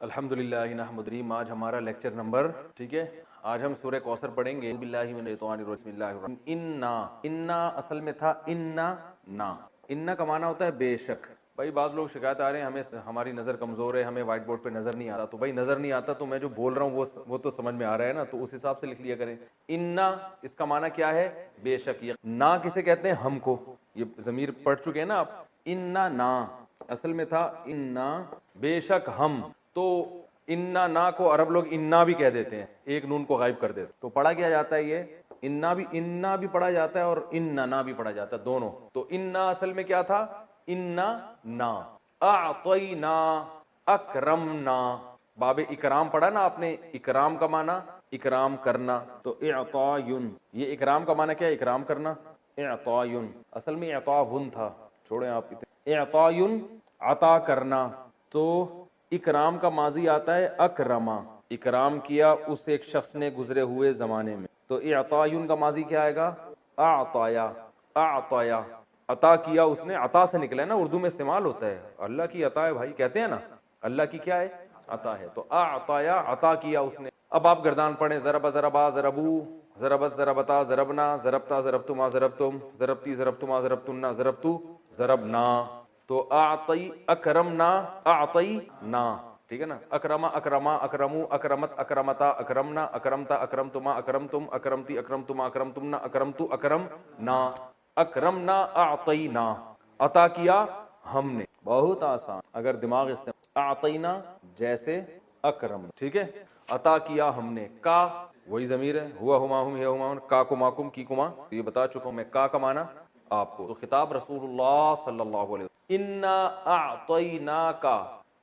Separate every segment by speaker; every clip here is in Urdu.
Speaker 1: الحمدللہ نحمدہ. آج ہمارا لیکچر نمبر ٹھیک ہے. آج ہم سورہ کوثر پڑھیں گے. باللہ من الشیطان الرجیم. بسم اللہ الرحمن الرحیم. انا اصل میں تھا انا کا معنی ہوتا ہے بے شک. بھائی بعض لوگ شکایت آ رہے ہیں ہمیں ہماری نظر کمزور ہے, ہمیں وائٹ بورڈ پہ نظر نہیں آ رہا. تو بھائی نظر نہیں آتا تو میں جو بول رہا ہوں وہ تو سمجھ میں آ رہا ہے نا, تو اس حساب سے لکھ لیا کریں. انا اس کا معنی کیا ہے؟ بے شک. نا کسے کہتے ہیں؟ ہم کو. یہ ضمیر پڑھ چکے ہیں نا آپ. انا نا اصل میں تھا انا بے شک ہم. تو انا نا کو عرب لوگ انا بھی کہہ دیتے ہیں, ایک نون کو غائب کر دیتے. تو پڑھا کیا جاتا ہے یہ انا بھی پڑھا جاتا ہے اور اننا بھی پڑھا جاتا ہے, دونوں. تو انا اصل میں کیا تھا؟ انا نا. اعطینا اکرمنا. باب اکرام پڑھا نا آپ نے. اکرام کا معنی اکرام کرنا. تو اعطاین, یہ اکرام کا معنی کیا ہے؟ اکرام کرنا. اعطاین اصل میں اعطاون تھا, چھوڑیں آپ. اعطاین عطا کرنا. تو اکرام کا ماضی آتا ہے اکرما. اکرام کیا اس ایک شخص نے گزرے ہوئے زمانے میں. تو اعطاین کا ماضی کیا آئے گا؟ اعطایا. اعطایا عطا کیا اس نے. عطا سے نکلا ہے نا, اردو میں استعمال ہوتا ہے. اللہ کی عطا ہے بھائی, کہتے ہیں نا اللہ کی کیا ہے؟ عطا ہے. تو اعطایا عطا کیا اس نے. اب آپ گردان پڑھیں. ضرب ضربا ضربو, ضربت ضربتا ضربنا, ضربتا ضربتما ضربتم, ضربتی ضربتما ضربتن, ضربتو ضربنا. تو اعطی اکرمنا اعطینا, ٹھیک ہے نا. اکرما اکرما اکرمو اکرمت اکرمتا اکرمنا اکرمتا اکرمتما اکرمتم اکرمتی اکرمتما اکرمتمنا اکرمتو اکرمنا. اکرمنا اعطینا عطا کیا ہم نے. بہت آسان اگر دماغ استعمال. اعطینا جیسے اکرم, ٹھیک ہے. عطا کیا ہم نے. کا وہی ضمیر ہے. ہوا ہما ہم یا ہما, کا کو ماکم کی کما, یہ بتا چکا ہوں میں. کا معنی آپ کو. تو خطاب رسول اللہ صلی اللہ علیہ وسلم. انا اعطیناک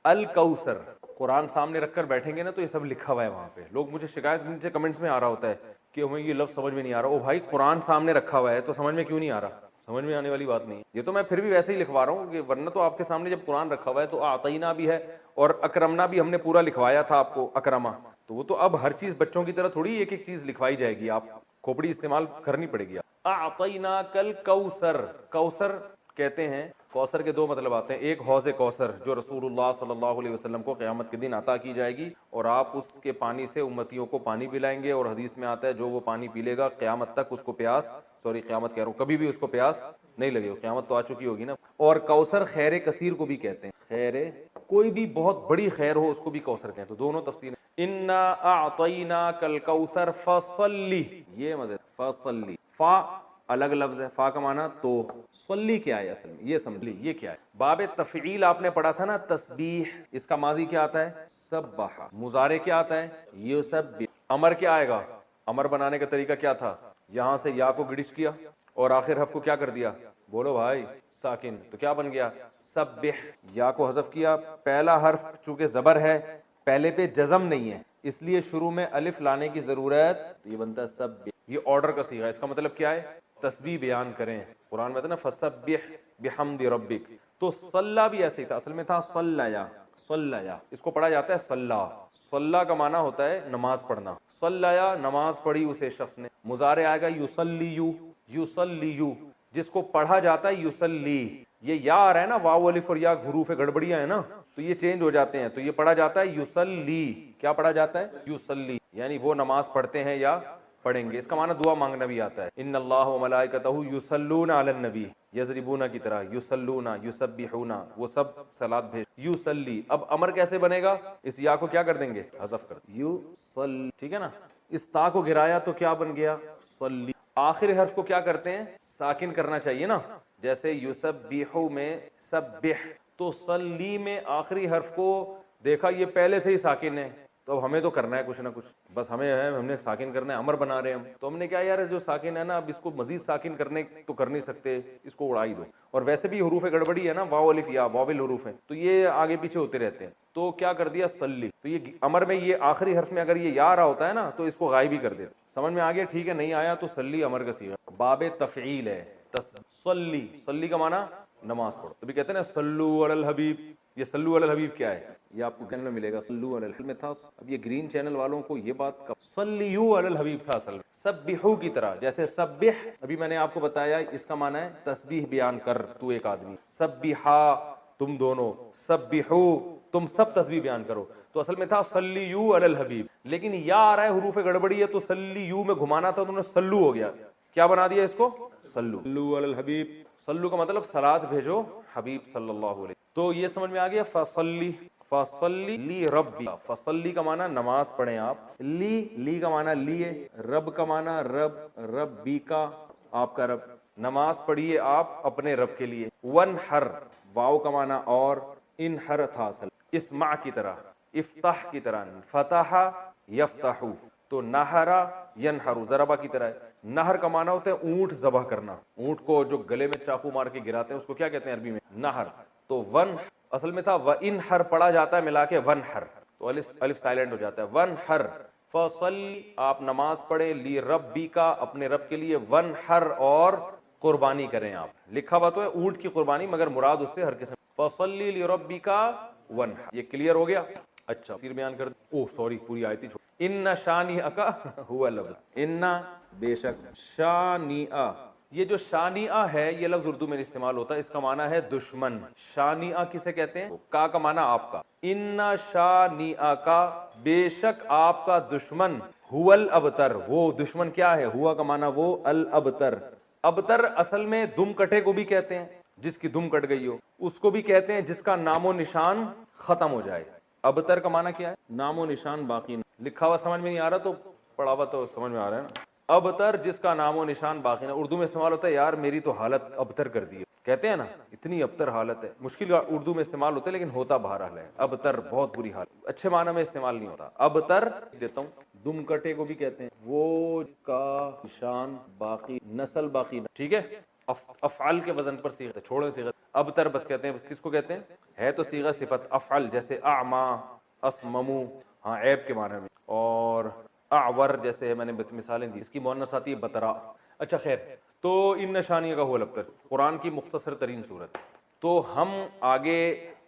Speaker 1: الکوثر. قرآن سامنے رکھ کر بیٹھیں گے نا تو یہ سب لکھا ہوا ہے وہاں پہ. لوگ مجھے شکایت نیچے کمنٹس میں آ رہا ہوتا ہے کہ ہمیں یہ لفظ سمجھ میں نہیں آ رہا. او بھائی قرآن سامنے رکھا ہوا ہے تو سمجھ میں کیوں نہیں آ رہا؟ سمجھ میں آنے والی بات نہیں. یہ تو میں پھر بھی ویسے ہی لکھوا رہا ہوں کہ ورنہ تو آپ کے سامنے جب قرآن رکھا ہوا ہے تو اعطینا بھی ہے اور اکرمنا بھی ہم نے پورا لکھوایا تھا آپ کو. اکرما تو وہ تو اب ہر چیز بچوں کی طرح تھوڑی ایک ایک چیز لکھوائی جائے گی, آپ کھوپڑی استعمال کرنی پڑے گی. اعطیناک الکوثر. کوثر کہتے ہیں, کوثر کے دو مطلب آتے ہیں. ایک حوض کوثر جو رسول اللہ صلی اللہ علیہ وسلم کو قیامت کے دن عطا کی جائے گی اور آپ اس کے پانی سے امتیوں کو پانی پلائیں گے. اور حدیث میں آتا ہے جو وہ پانی پی لے گا قیامت تک اس کو پیاس, قیامت کہہ رہا ہوں, کبھی بھی اس کو پیاس نہیں لگے. قیامت تو آ چکی ہوگی نا. اور کوثر خیر کثیر کو بھی کہتے ہیں. خیر کوئی بھی بہت بڑی خیر ہو اس کو بھی کوثر کہتے ہیں. تو دونوں تفسیر. انا اعطیناک الکوثر فصلی. یہ مدد فصلی. فا الگ لفظ ہے. فا کا معنی تو. صلی کیا ہے اصل میں یہ سمجھ لی یہ کیا ہے. باب تفعیل آپ نے پڑھا تھا نا, تسبیح. اس کا ماضی کیا آتا ہے؟ سبح. مضارع کیا آتا ہے؟ یسبح. امر کیا آئے گا؟ امر بنانے کا طریقہ کیا تھا؟ یہاں سے یا کو گڑچ کیا اور آخر حرف کو کیا کر دیا؟ بولو بھائی ساکن. تو کیا بن گیا؟ سبح. یا کو حذف کیا. پہلا حرف چونکہ زبر ہے, پہلے پہ جزم نہیں ہے, اس لیے شروع میں الف لانے کی ضرورت. تو یہ بنتا ہے سبح. یہ آرڈر کا صیغہ ہے. اس کا مطلب کیا ہے؟ تسبیح بیان کریں. قرآن میں تھا نا فسبح بحمد ربک. تو صلی بھی ایسے ہی تھا, اصل میں تھا صلیا. صلیا اس کو پڑھا جاتا ہے صلی. صلی کا معنی ہوتا ہے نماز پڑھنا. صلیا نماز پڑھی اسے شخص نے. مضارع آئے گا یصلیو. یصلیو جس کو پڑھا جاتا ہے یصلی. یہ یا آ رہا ہے نا, واو الف اور یا حروف گڑبڑیاں ہیں نا, تو یہ چینج ہو جاتے ہیں. تو یہ پڑھا جاتا ہے یصلی. کیا پڑھا جاتا ہے؟ یصلی, یعنی وہ نماز پڑھتے ہیں یا پڑھیں گے. اس کا معنی دعا مانگنا بھی آتا ہے. ان اللہ و ملائکتہ یصلون علی النبی. یضربون کی طرح یصلون یسبحون, وہ سب صلات بھیج. یصلی. اب امر کیسے بنے گا؟ اس یا کو کیا کر دیں گے؟ حذف کر. یصلی, ٹھیک ہے نا. اس تا کو گرایا تو کیا بن گیا؟ صلی. آخر حرف کو کیا کرتے ہیں؟ ساکن کرنا چاہیے نا. جیسے یسبح میں سبح, تو صلی میں آخری حرف کو دیکھا یہ پہلے سے ہی ساکن ہے, تو اب ہمیں تو کرنا ہے کچھ نہ کچھ. بس ہم نے ساکن کرنا ہے, امر بنا رہے ہیں ہم, تو ہم نے کیا یار جو ساکن ہے نا اب اس کو مزید ساکن کرنے تو کر نہیں سکتے, اس کو اڑائی دو. اور ویسے بھی حروف گڑبڑی ہے نا, واو الف یا واول حروف ہیں, تو یہ آگے پیچھے ہوتے رہتے ہیں. تو کیا کر دیا؟ صلی. تو یہ امر میں یہ آخری حرف میں اگر یہ یا آ رہا ہوتا ہے نا تو اس کو غائب ہی کر دے. سمجھ میں آ گیا؟ ٹھیک ہے. نہیں آیا تو صلی امر کا صیغہ. باب تفعیل ہے. صلی. صلی کا معنی نماز پڑھو. تو بھی کہتے ہیں نا صلو علی الحبیب. یہ صلو علی الحبیب کیا ہے؟ یہ آپ کو کہنے میں ملے گا صلو علی الحبیب میں تھا. اب یہ گرین چینل والوں کو یہ بات کا صلیو علی الحبیب تھا اصل میں. سبحو کی طرح, جیسے سبح ابھی میں نے آپ کو بتایا اس کا معنی ہے تسبیح بیان کر تو ایک آدمی. سبحا تم دونوں، سبحو تم سب تسبیح بیان کرو. تو اصل میں تھا صلیو علی الحبیب، لیکن یا آ رہا ہے حروف گڑبڑی ہے تو صلیو میں گھمانا تھا، انہوں نے سلو ہو گیا. کیا بنا دیا اس کو؟ سلو. سلو علی الحبیب، سلو کا مطلب صلات بھیجو حبیب صلی اللہ علیہ. تو یہ سمجھ میں آ گیا. فصلی، فصلی لی ربی، فصلی کا معنی نماز پڑھیں آپ، لی کا معنی لیے، رب کا معنی رب، ربی کا آپ کا رب، نماز پڑھیے آپ اپنے رب کے لیے. ونحر، واو کا معنی اور، انحر تھا اصل، اسمع کی طرح، افتح کی طرح، فتح یفتح، تو نہرا ینہر، ضربہ کی طرح ہے. نہر کا معنی ہوتا ہے اونٹ ذبح کرنا، اونٹ کو جو گلے میں چاقو مار کے گراتے ہیں اس کو کیا کہتے ہیں عربی میں؟ نہر. تو ون اصل میں تھا وانحر پڑھا جاتا ہے ملا کے ونحر، تو الف سائلنٹ ہو جاتا ہے. ونحر، فصلی آپ نماز پڑھیں، لی ربی کا اپنے رب کے لیے، ونحر اور قربانی کریں آپ. لکھا ہوا تو ہے اونٹ کی قربانی مگر مراد اس سے ہر قسم. فصلی لی ربی کا ونحر. یہ کلیئر ہو گیا؟ اچھا پھر بیان کر او سوری پوری آیت ہی چھوڑ. ان شانئک هو الابتر، ان بے شک، شانئ، یہ جو شانئ ہے یہ لفظ اردو میں استعمال ہوتا ہے، اس کا معنی ہے دشمن. شانئ کسے کہتے ہیں؟ کا معنی آپ کا. ان شانئک، بے شک آپ کا دشمن، هو الابتر، وہ دشمن کیا ہے؟ ہوا کا معنی وہ، الابتر. ابتر اصل میں دم کٹے کو بھی کہتے ہیں، جس کی دم کٹ گئی ہو اس کو بھی کہتے ہیں، جس کا نام و نشان ختم ہو جائے. ابتر کا معنی کیا ہے؟ نام و نشان باقی نہ. لکھا ہوا سمجھ میں نہیں آ رہا تو پڑھا ہوا تو سمجھ میں آ رہا ہے نا. ابتر جس کا نام و نشان باقی نہ. اردو میں استعمال ہوتا ہے یار میری تو حالت ابتر کر دی ہے، کہتے ہیں نا اتنی ابتر حالت ہے. مشکل اردو میں استعمال ہوتا ہے لیکن ہوتا بہرحال ہے. ابتر بہت بری حالت، اچھے معنی میں استعمال نہیں ہوتا. ابتر دیتا ہوں، دم کٹے کو بھی کہتے ہیں، وہ جس کا نشان باقی، نسل باقی نہ. ٹھیک ہے، افعال کے وزن پر صیغہ چھوڑیں، صیغہ ابتر بس کہتے ہیں. کس کو کہتے ہیں؟ ہے تو صیغہ صفت افعل، جیسے اعما، اسممو، ہاں عیب کے معنی میں، اور اعور جیسے میں نے مثالیں دی. اس کی مؤنث آتی ہے بترا. اچھا خیر، تو ان نشانیہ کا هو الابتر قرآن کی مختصر ترین صورت. تو ہم آگے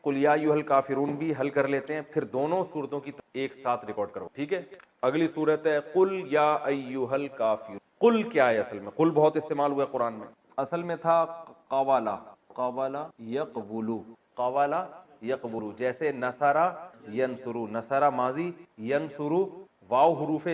Speaker 1: قل یا ایھا الکافرون بھی حل کر لیتے ہیں، پھر دونوں صورتوں کی ایک ساتھ ریکارڈ کرو. ٹھیک ہے، اگلی صورت ہے قل یا ایھا الکافرون. قل کیا ہے اصل میں؟ قل بہت استعمال ہوا ہے قرآن میں. اصل میں تھا قوالا، قوالا یقبلو، قوالا یقبلو، جیسے نصرا ینصرو، نصرا ماضی، ینصرو واو حروف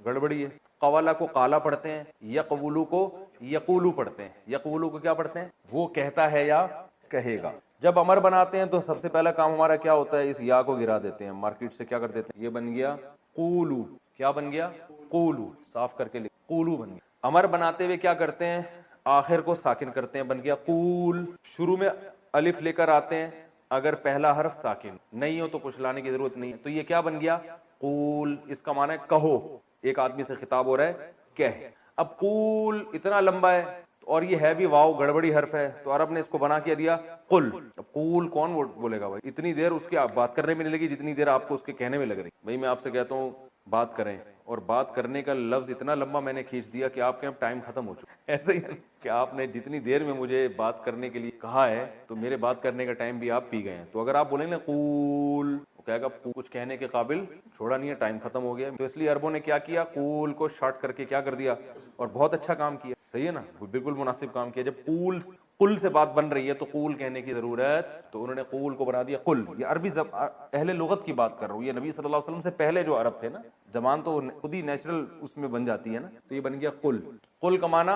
Speaker 1: گڑبڑی ہے. قوالا کو قالا پڑھتے ہیں، یقبلو کو یقولو پڑھتے ہیں. یقولو کو کیا پڑھتے ہیں؟ وہ کہتا ہے یا کہے گا. جب امر بناتے ہیں تو سب سے پہلا کام ہمارا کیا ہوتا ہے؟ اس یا کو گرا دیتے ہیں، مارکیٹ سے کیا کر دیتے ہیں؟ یہ بن گیا قولو. کیا بن گیا؟ قولو. صاف کر کے لکھ، قولو بن گیا. امر بناتے ہوئے کیا کرتے ہیں؟ آخر کو ساکن کرتے ہیں، بن گیا قول. شروع میں الف لے کر آتے ہیں اگر پہلا حرف ساکن نہیں ہو تو کچھ لانے کی ضرورت نہیں ہے. تو یہ کیا بن گیا؟ قول. اس کا معنی ہے کہو، ایک آدمی سے خطاب ہو رہا ہے، کہہ. اب قول اتنا لمبا ہے اور یہ ہے بھی واو گڑبڑی حرف ہے، تو عرب نے اس کو بنا کے دیا قل. اب قول کون بولے گا بھائی؟ اتنی دیر اس کی بات کرنے میں نہیں لگی جتنی دیر آپ کو اس کے کہنے میں لگ رہی. بھائی میں آپ سے کہتا ہوں بات کریں، اور بات کرنے کا لفظ اتنا لمبا میں نے کھینچ دیا کہ آپ کے ٹائم ختم ہو چکا. ایسے ہی کہ آپ نے جتنی دیر میں مجھے بات کرنے کے لیے کہا ہے تو میرے بات کرنے کا ٹائم بھی آپ پی گئے ہیں. تو اگر آپ بولیں نا قول، وہ کہے گا کچھ کہنے کے قابل چھوڑا نہیں ہے، ٹائم ختم ہو گیا. تو اس لیے عربوں نے کیا کیا؟ قول کو شارٹ کر کے کیا کر دیا، اور بہت اچھا کام کیا. صحیح ہے نا، بالکل مناسب کام کیا. جب قل سے بات بن رہی ہے تو قول کہنے کی ضرورت، تو انہوں نے قول کو بنا دیا قل. یہ عربی اہل لغت کی بات کر رہا ہوں، یہ نبی صلی اللہ علیہ وسلم سے پہلے جو عرب تھے نا، زبان تو خود ہی نیچرل اس میں بن جاتی ہے نا، تو یہ بن گیا قل. قل کا معنی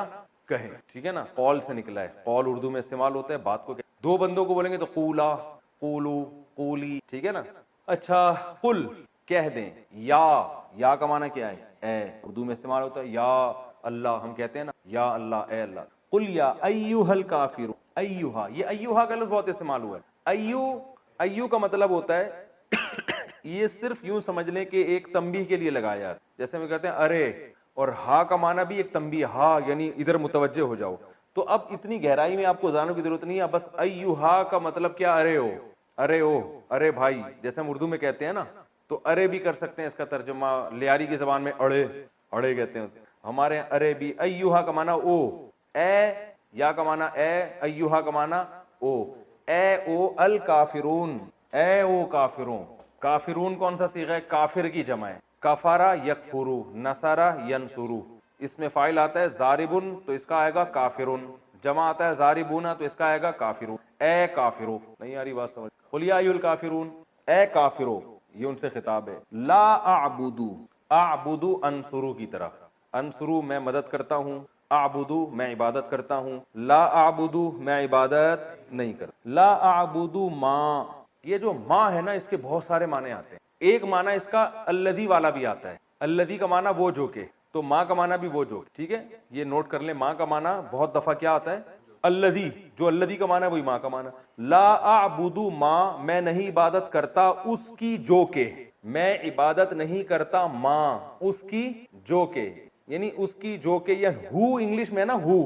Speaker 1: کہے. ٹھیک ہے نا، قول سے نکلا ہے. قول اردو میں استعمال ہوتا ہے بات کو. دو بندوں کو بولیں گے تو قولا، قولو، قولی. ٹھیک ہے نا. اچھا قل کہہ دیں. یا کا معنی کیا ہے؟ اے. اردو میں استعمال ہوتا ہے یا اللہ، ہم کہتے ہیں نا یا اللہ، اے اللہ. قل یا ایھا الکافرون. ایھا، یہ ایھا کا لفظ بہت استعمال ہوا ہے. ایو کا مطلب ہوتا ہے یہ صرف یوں سمجھ لیں کہ ایک تنبیہ کے لیے لگایا ہے. جیسے ہم کہتے ہیں ارے، اور ہا کا معنی بھی ایک تنبیہ، ہا یعنی ادھر متوجہ ہو جاؤ. تو اب اتنی گہرائی میں آپ کو جاننے کی ضرورت نہیں ہے. بس ایھا کا مطلب کیا؟ ارے ہو، ارے ہو، ارے بھائی، جیسے ہم اردو میں کہتے ہیں نا، تو ارے بھی کر سکتے ہیں اس کا ترجمہ. لیاری کی زبان میں اڑے، اڑے کہتے ہیں ہمارے. ارے بھی. ایھا کا معنی او، اے. یا کا معنی اے، ایھا کا معنی او. اے او الکافرون، اے او کافرون. کافرون کون سا صیغہ ہے؟ کافر کی جمع ہے. کفارا یکفرو، نصرا ینصرو. اس میں فاعل آتا ہے ضاربن تو اس کا آئے گا کافرون. جمع آتا ہے ضاربون تو اس کا آئے گا کافرون. اے کافرو, نہیں آ رہی بات سمجھ, قل یا ایھا الکافرون, اے کافرو, یہ ان سے خطاب ہے. لا اعبدو, اعبدو انصرو کی طرح, انصرو میں مدد کرتا ہوں, اعبدو میں عبادت کرتا ہوں, لا اعبدو میں عبادت نہیں کرتا. لا اعبدو ما, یہ جو ما ہے نا اس کے بہت سارے معنی آتے ہیں. ایک معنی اس کا الذی والا بھی آتا ہے, الذی کا معنی وہ جو کہ, تو ما کا معنی بھی وہ جو, ٹھیک ہے, یہ نوٹ کر لیں. ما کا معنی بہت دفعہ کیا آتا ہے, الذی, جو الذی کا معنی ہے وہی ما کا معنی. لا اعبدو ما, میں نہیں عبادت کرتا اس کی جو کہ, میں عبادت نہیں کرتا ما اس کی جو کہ, یعنی اس کی جو کہ, یا ہو انگلش میں نا ہو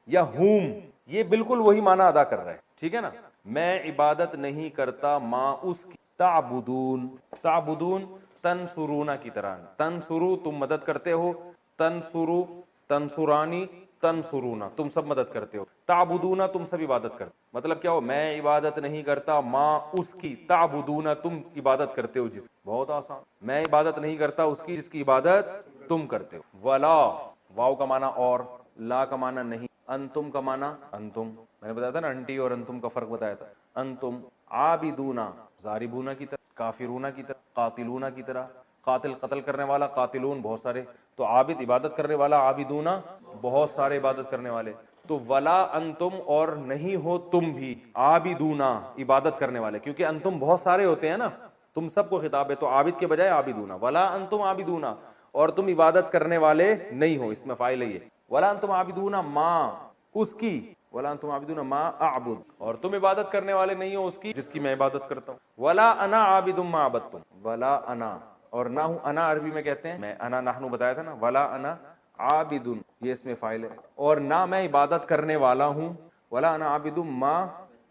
Speaker 1: یا ہوم, یہ بالکل وہی معنی ادا کر رہا ہے, ٹھیک ہے نا. میں عبادت نہیں کرتا ما اس کی, تعبدون, تعبدون تنصرونا کی طرح, تنصرو تم مدد کرتے ہو, تنصرو تنصرانی تنصرونا تم سب مدد کرتے ہو, تعبدونا تم سب عبادت کرتے. مطلب کیا ہو, میں عبادت نہیں کرتا ما اس کی, تعبدونا تم عبادت کرتے ہو جس, بہت آسان, میں عبادت نہیں کرتا اس کی جس کی عبادت تم کرتے ہو. ولا, واو کا معنی اور, لا کا معنی نہیں, انتم کا معنی انتم, میں نے بتایا تھا نا انٹی اور انتم کا فرق بتایا تھا. انتم, عابدونا ضاربونا کی طرح, کافرونا کی طرح, قاتلونا کی طرح, قاتل قتل کرنے والا, قاتلون بہت سارے, تو عابد عبادت کرنے والا, عابدونا بہت سارے عبادت کرنے والے. تو ولا انتم, اور نہیں ہو تم بھی, عابدونا عبادت کرنے والے, کیونکہ انتم بہت سارے ہوتے ہیں نا, تم سب کو خطاب ہے, تو عابد کے بجائے عابدونا. ولا انتم عابدونا, اور تم عبادت کرنے والے نہیں ہو, اس میں فاعل ہے یہ. ولا انتم عابدونا ما اس کی, ولا انتم عابدون ما اعبد, اور تم عبادت کرنے والے نہیں ہو اس کی جس کی میں عبادت کرتا ہوں. ولا انا عابد ما عبدتم, ولا انا, اور نہ ہوں, انا عربی میں کہتے ہیں, میں انا نحنو بتایا تھا نا, ولا انا عابد, یہ اس میں فاعل ہے, اور نہ میں عبادت کرنے والا ہوں, ولا انا عابد ما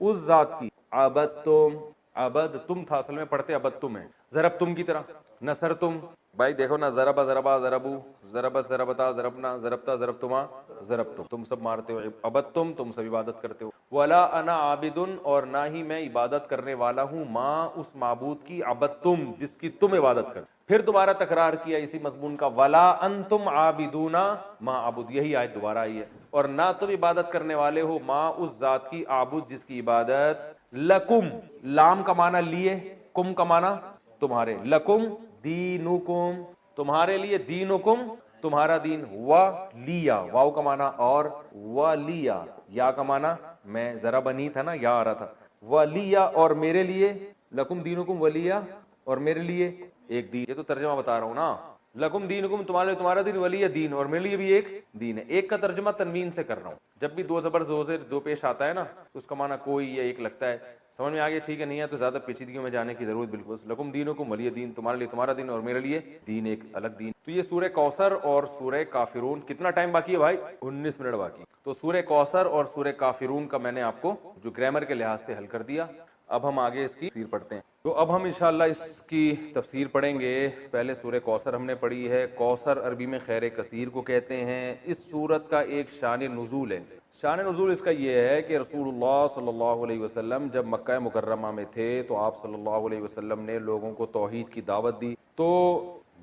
Speaker 1: اس ذات کی, عبدتم, عبد تم تھا اصل میں, پڑھتے عبدتم ہے, ضربتم کی طرح, نصرتم, بھائی دیکھو نا, ضربا ضربا ضربو, ضربت ضربتا ضربنا, ضربتا ضربتما ضربتم, تم سب مارتے ہو. عبدتم تم سب عبادت کرتے ہو. ولا انا عابد, اور نہ ہی میں عبادت کرنے والا ہوں, ما اس معبود کی, عبدتم جس کی تم عبادت کرتے. پھر دوبارہ تکرار کیا اسی مضمون کا, ولا انتم عابدون ما اعبد, یہی آیت دوبارہ آئی ہے, اور نہ تم عبادت کرنے والے ہو ما اس ذات کی, اعبد جس کی عبادت, لکم, لام کا معنی لیے, کم کا معنی تمہارے, لکم دینکم تمہارے لیے, دینکم تمہارا دین, ولیا, واو کا معنی اور, ولیا, یا کا معنی میں, ذرا بنی تھا نا, یا آ رہا تھا, ولیا اور میرے لیے, لکم دینکم ولیا اور میرے لیے ایک دین, یہ تو ترجمہ بتا رہا ہوں نا, لکم دینکم تمہارے تمہارا دین, ولی دین اور میرے لیے بھی ایک دین ہے. ایک کا ترجمہ تنوین سے کر رہا ہوں, جب بھی دو زبر دو زیر دو پیش آتا ہے نا تو اس کا معنی کوئی یا ایک لگتا ہے, سمجھ میں آ گیا, ٹھیک ہے, نہیں ہے تو زیادہ پیچیدگیوں میں جانے کی ضرورت بالکل. لکم دینکم ولی دین, تمہارے لیے تمہارا دین اور میرے لیے دین ایک الگ دین. تو یہ سورہ کوثر اور سورہ کافرون, کتنا ٹائم باقی ہے بھائی, 19 منٹ باقی. تو سورہ کوثر اور سورہ کافرون کا میں نے آپ کو جو گرامر کے لحاظ سے حل کر دیا. اب ہم آگے اس کی تفسیر پڑھتے ہیں. تو اب ہم انشاءاللہ اس کی تفسیر پڑھیں گے. پہلے سورہ کوثر ہم نے پڑھی ہے. کوثر عربی میں خیر کثیر کو کہتے ہیں. اس سورت کا ایک شان نزول ہے. شان نزول اس کا یہ ہے کہ رسول اللہ صلی اللہ علیہ وسلم جب مکہ مکرمہ میں تھے تو آپ صلی اللہ علیہ وسلم نے لوگوں کو توحید کی دعوت دی, تو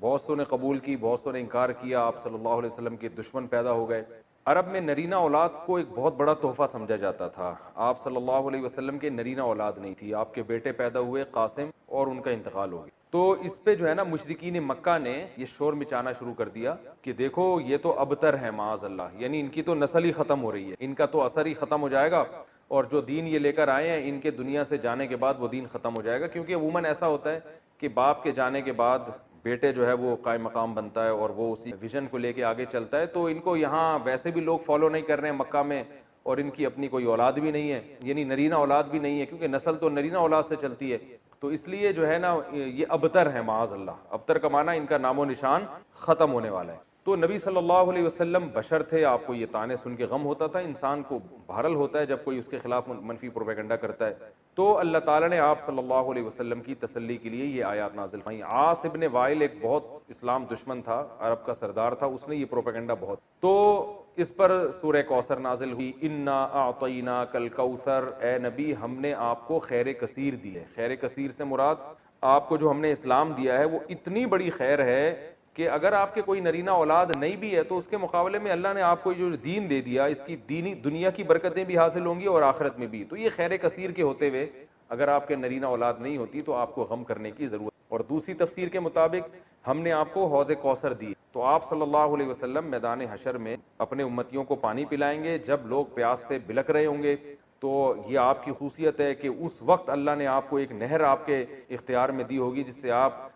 Speaker 1: بہت سو نے قبول کی, بہت سو نے انکار کیا. آپ صلی اللہ علیہ وسلم کے دشمن پیدا ہو گئے. عرب میں نرینہ اولاد کو ایک بہت بڑا تحفہ سمجھا جاتا تھا. آپ صلی اللہ علیہ وسلم کے نرینہ اولاد نہیں تھی, آپ کے بیٹے پیدا ہوئے قاسم, اور ان کا انتقال ہو گیا. تو اس پہ جو ہے نا مشرکین مکہ نے یہ شور مچانا شروع کر دیا کہ دیکھو یہ تو ابتر ہے معاذ اللہ, یعنی ان کی تو نسل ہی ختم ہو رہی ہے, ان کا تو اثر ہی ختم ہو جائے گا, اور جو دین یہ لے کر آئے ہیں ان کے دنیا سے جانے کے بعد وہ دین ختم ہو جائے گا. کیونکہ عموماً ایسا ہوتا ہے کہ باپ کے جانے کے بعد بیٹے جو ہے وہ قائم مقام بنتا ہے اور وہ اسی ویژن کو لے کے آگے چلتا ہے. تو ان کو یہاں ویسے بھی لوگ فالو نہیں کر رہے ہیں مکہ میں, اور ان کی اپنی کوئی اولاد بھی نہیں ہے, یعنی نرینہ اولاد بھی نہیں ہے, کیونکہ نسل تو نرینہ اولاد سے چلتی ہے. تو اس لیے جو ہے نا یہ ابتر ہے معاذ اللہ. ابتر کا معنی ان کا نام و نشان ختم ہونے والا ہے. تو نبی صلی اللہ علیہ وسلم بشر تھے, آپ کو یہ تانے سن کے غم ہوتا تھا. انسان کو بہرحال ہوتا ہے جب کوئی اس کے خلاف منفی پروپیگنڈا کرتا ہے. تو اللہ تعالیٰ نے آپ صلی اللہ علیہ وسلم کی تسلی کے لیے یہ آیات نازل فرمائیں. عاص ابن وائل ایک بہت اسلام دشمن تھا, عرب کا سردار تھا, اس نے یہ پروپیگنڈا بہت, تو اس پر سورہ کوثر نازل ہوئی. انا اعطیناک الکوثر, اے نبی ہم نے آپ کو خیر کثیر دی ہے. خیر کثیر سے مراد آپ کو جو ہم نے اسلام دیا ہے وہ اتنی بڑی خیر ہے کہ اگر آپ کے کوئی نرینہ اولاد نہیں بھی ہے تو اس کے مقابلے میں اللہ نے آپ کو جو دین دے دیا، اس کی دینی دنیا کی برکتیں بھی حاصل ہوں گی اور آخرت میں بھی. تو یہ خیر کثیر کے ہوتے ہوئے اگر آپ کے نرینہ اولاد نہیں ہوتی تو آپ کو غم کرنے کی ضرورت. اور دوسری تفسیر کے مطابق ہم نے آپ کو حوض کوثر دی، تو آپ صلی اللہ علیہ وسلم میدان حشر میں اپنے امتیوں کو پانی پلائیں گے جب لوگ پیاس سے بلک رہے ہوں گے. تو یہ آپ کی خصوصیت ہے کہ اس وقت اللہ نے آپ کو ایک نہر آپ کے اختیار میں دی ہوگی جس سے آپ